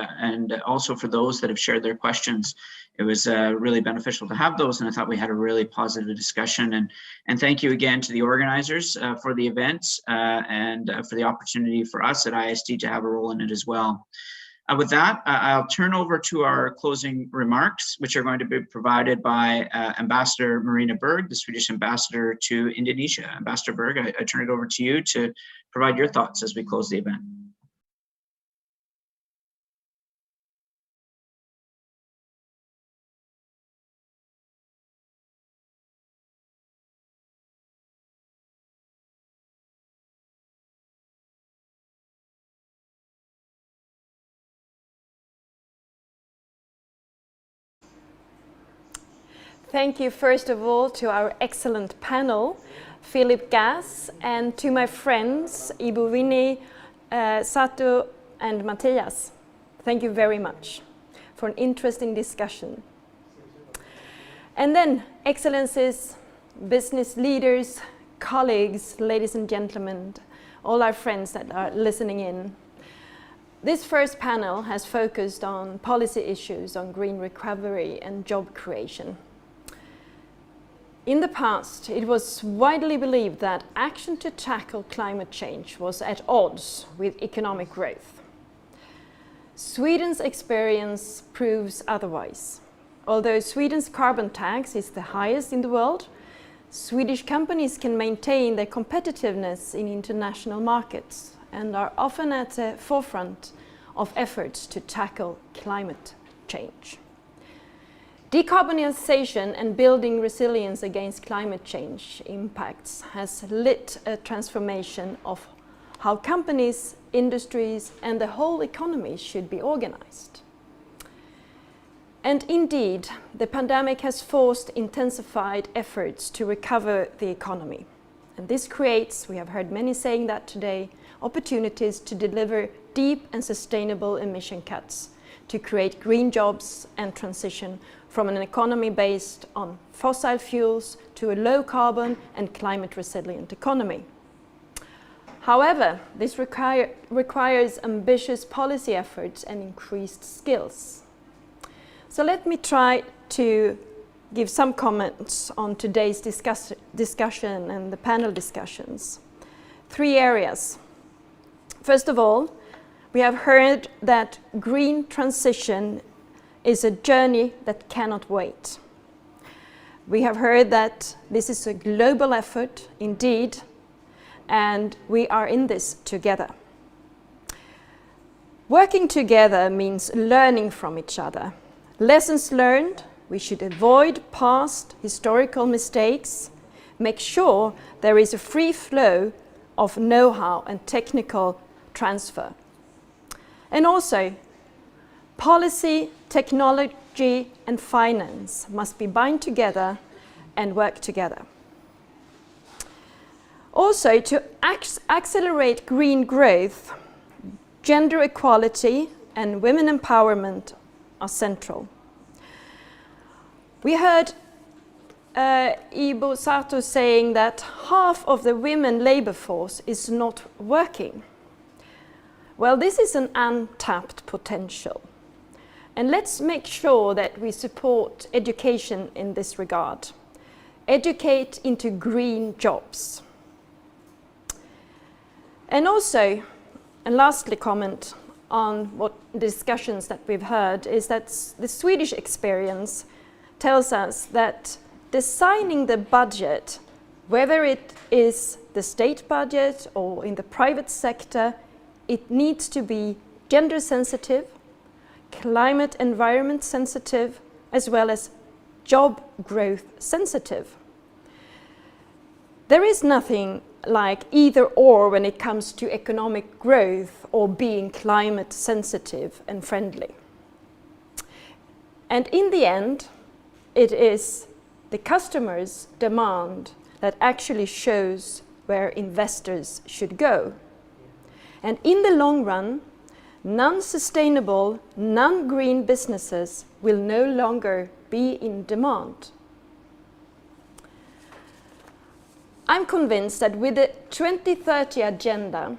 also for those that have shared their questions. It was really beneficial to have those, and I thought we had a really positive discussion. And thank you again to the organizers for the events and for the opportunity for us at ISD to have a role in it as well. With that, I'll turn over to our closing remarks, which are going to be provided by Ambassador Marina Berg, the Swedish ambassador to Indonesia. Ambassador Berg, I turn it over to you to provide your thoughts as we close the event. Thank you, first of all, to our excellent panel, Philip Gass, and to my friends, Ibu Winnie, Sato, and Matthias. Thank you very much for an interesting discussion. And then, Excellencies, business leaders, colleagues, ladies and gentlemen, all our friends that are listening in. This first panel has focused on policy issues on green recovery and job creation. In the past, it was widely believed that action to tackle climate change was at odds with economic growth. Sweden's experience proves otherwise. Although Sweden's carbon tax is the highest in the world, Swedish companies can maintain their competitiveness in international markets and are often at the forefront of efforts to tackle climate change. Decarbonization and building resilience against climate change impacts has lit a transformation of how companies, industries, and the whole economy should be organized. And indeed, the pandemic has forced intensified efforts to recover the economy. And this creates, we have heard many saying that today, opportunities to deliver deep and sustainable emission cuts, to create green jobs and transition from an economy based on fossil fuels to a low carbon and climate resilient economy. However, this requires ambitious policy efforts and increased skills. So let me try to give some comments on today's discussion and the panel discussions. 3 areas. First of all, we have heard that green transition is a journey that cannot wait. We have heard that this is a global effort indeed, and we are in this together. Working together means learning from each other. Lessons learned, we should avoid past historical mistakes, make sure there is a free flow of know-how and technical transfer. And also, policy, technology, and finance must be bound together and work together. Also, to accelerate green growth, gender equality and women empowerment are central. We heard Ibu Sato saying that half of the women labor force is not working. Well, this is an untapped potential. And let's make sure that we support education in this regard. Educate into green jobs. And also, and lastly comment on what discussions that we've heard, is that the Swedish experience tells us that designing the budget Whether it is the state budget or in the private sector, it needs to be gender sensitive, climate environment sensitive, as well as job growth sensitive. There is nothing like either or when it comes to economic growth or being climate sensitive and friendly. And in the end, it is the customer's demand that actually shows where investors should go. And in the long run, non-sustainable, non-green businesses will no longer be in demand. I'm convinced that with the 2030 agenda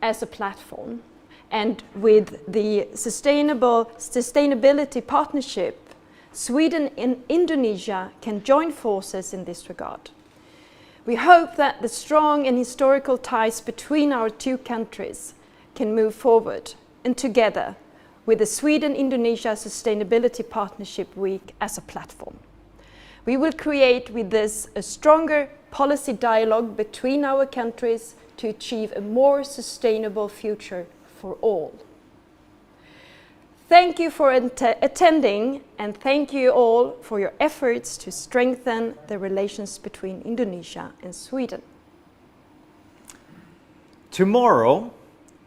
as a platform and with the sustainability partnership, Sweden and Indonesia can join forces in this regard. We hope that the strong and historical ties between our two countries can move forward, and together with the Sweden-Indonesia Sustainability Partnership Week as a platform. We will create with this a stronger policy dialogue between our countries to achieve a more sustainable future for all. Thank you for attending, and thank you all for your efforts to strengthen the relations between Indonesia and Sweden. Tomorrow,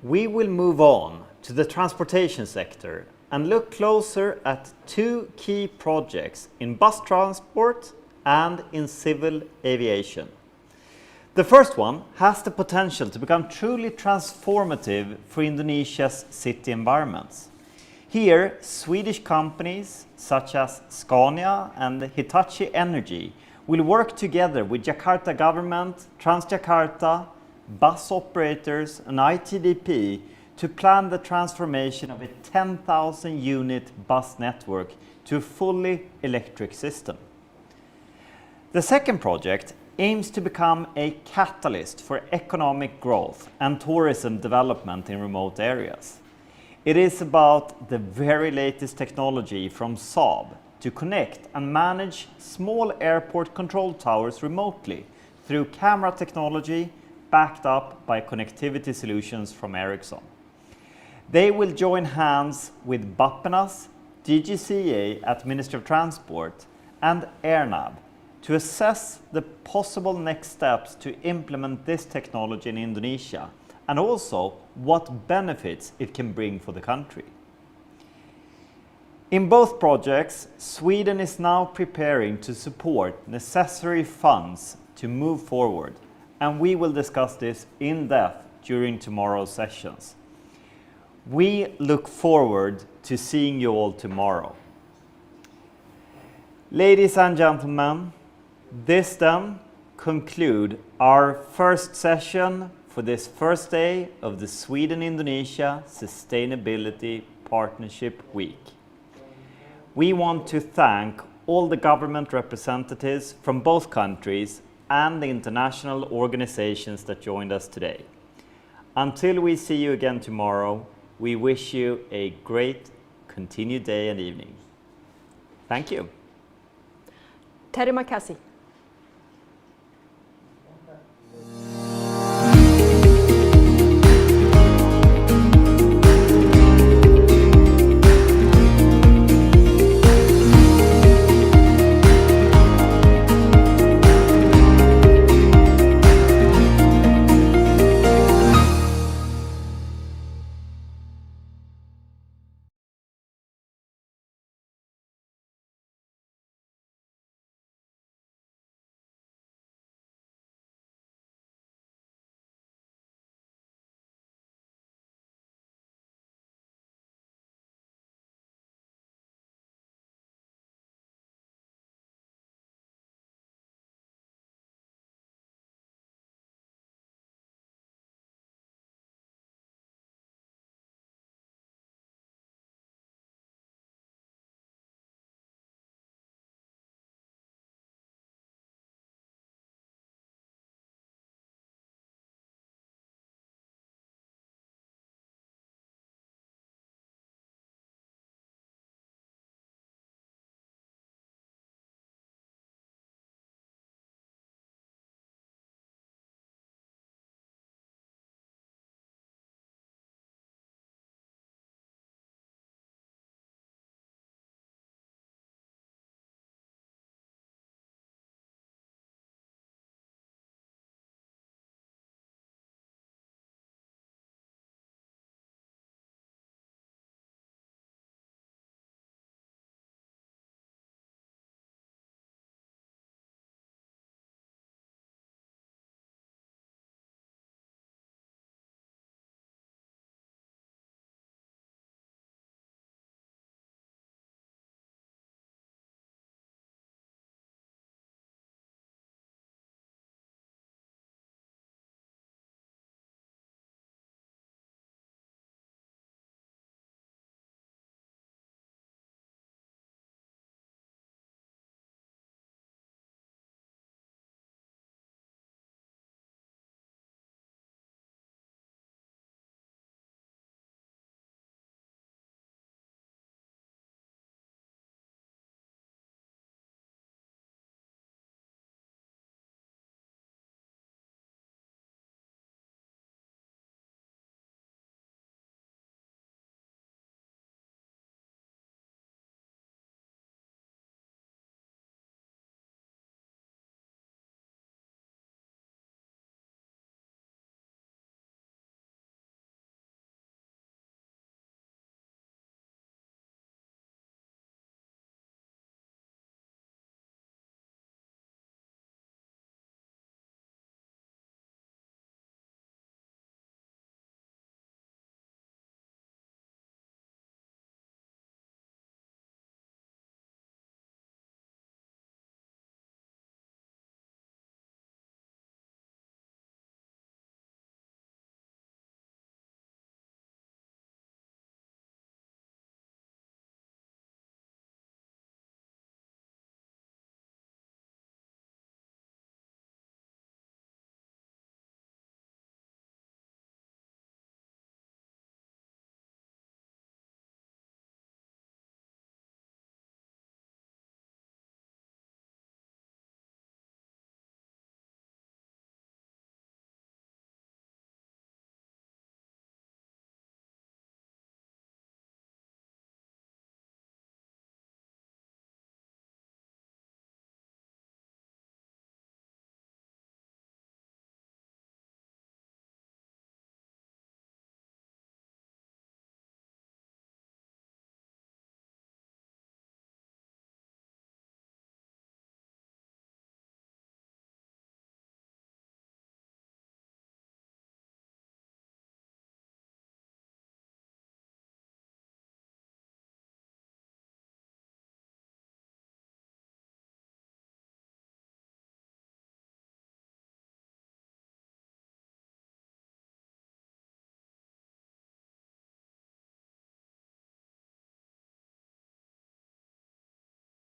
we will move on to the transportation sector and look closer at two key projects in bus transport and in civil aviation. The first one has the potential to become truly transformative for Indonesia's city environments. Here, Swedish companies such as Scania and Hitachi Energy will work together with Jakarta government, Transjakarta, bus operators and ITDP to plan the transformation of a 10,000 unit bus network to a fully electric system. The second project aims to become a catalyst for economic growth and tourism development in remote areas. It is about the very latest technology from Saab to connect and manage small airport control towers remotely through camera technology backed up by connectivity solutions from Ericsson. They will join hands with Bappenas, DGCA at Ministry of Transport and AirNav to assess the possible next steps to implement this technology in Indonesia and also what benefits it can bring for the country. In both projects, Sweden is now preparing to support necessary funds to move forward, and we will discuss this in depth during tomorrow's sessions. We look forward to seeing you all tomorrow. Ladies and gentlemen, this then concludes our first session for this first day of the Sweden-Indonesia Sustainability Partnership Week. We want to thank all the government representatives from both countries and the international organizations that joined us today. Until we see you again tomorrow, we wish you a great continued day and evening. Thank you. Terima kasih.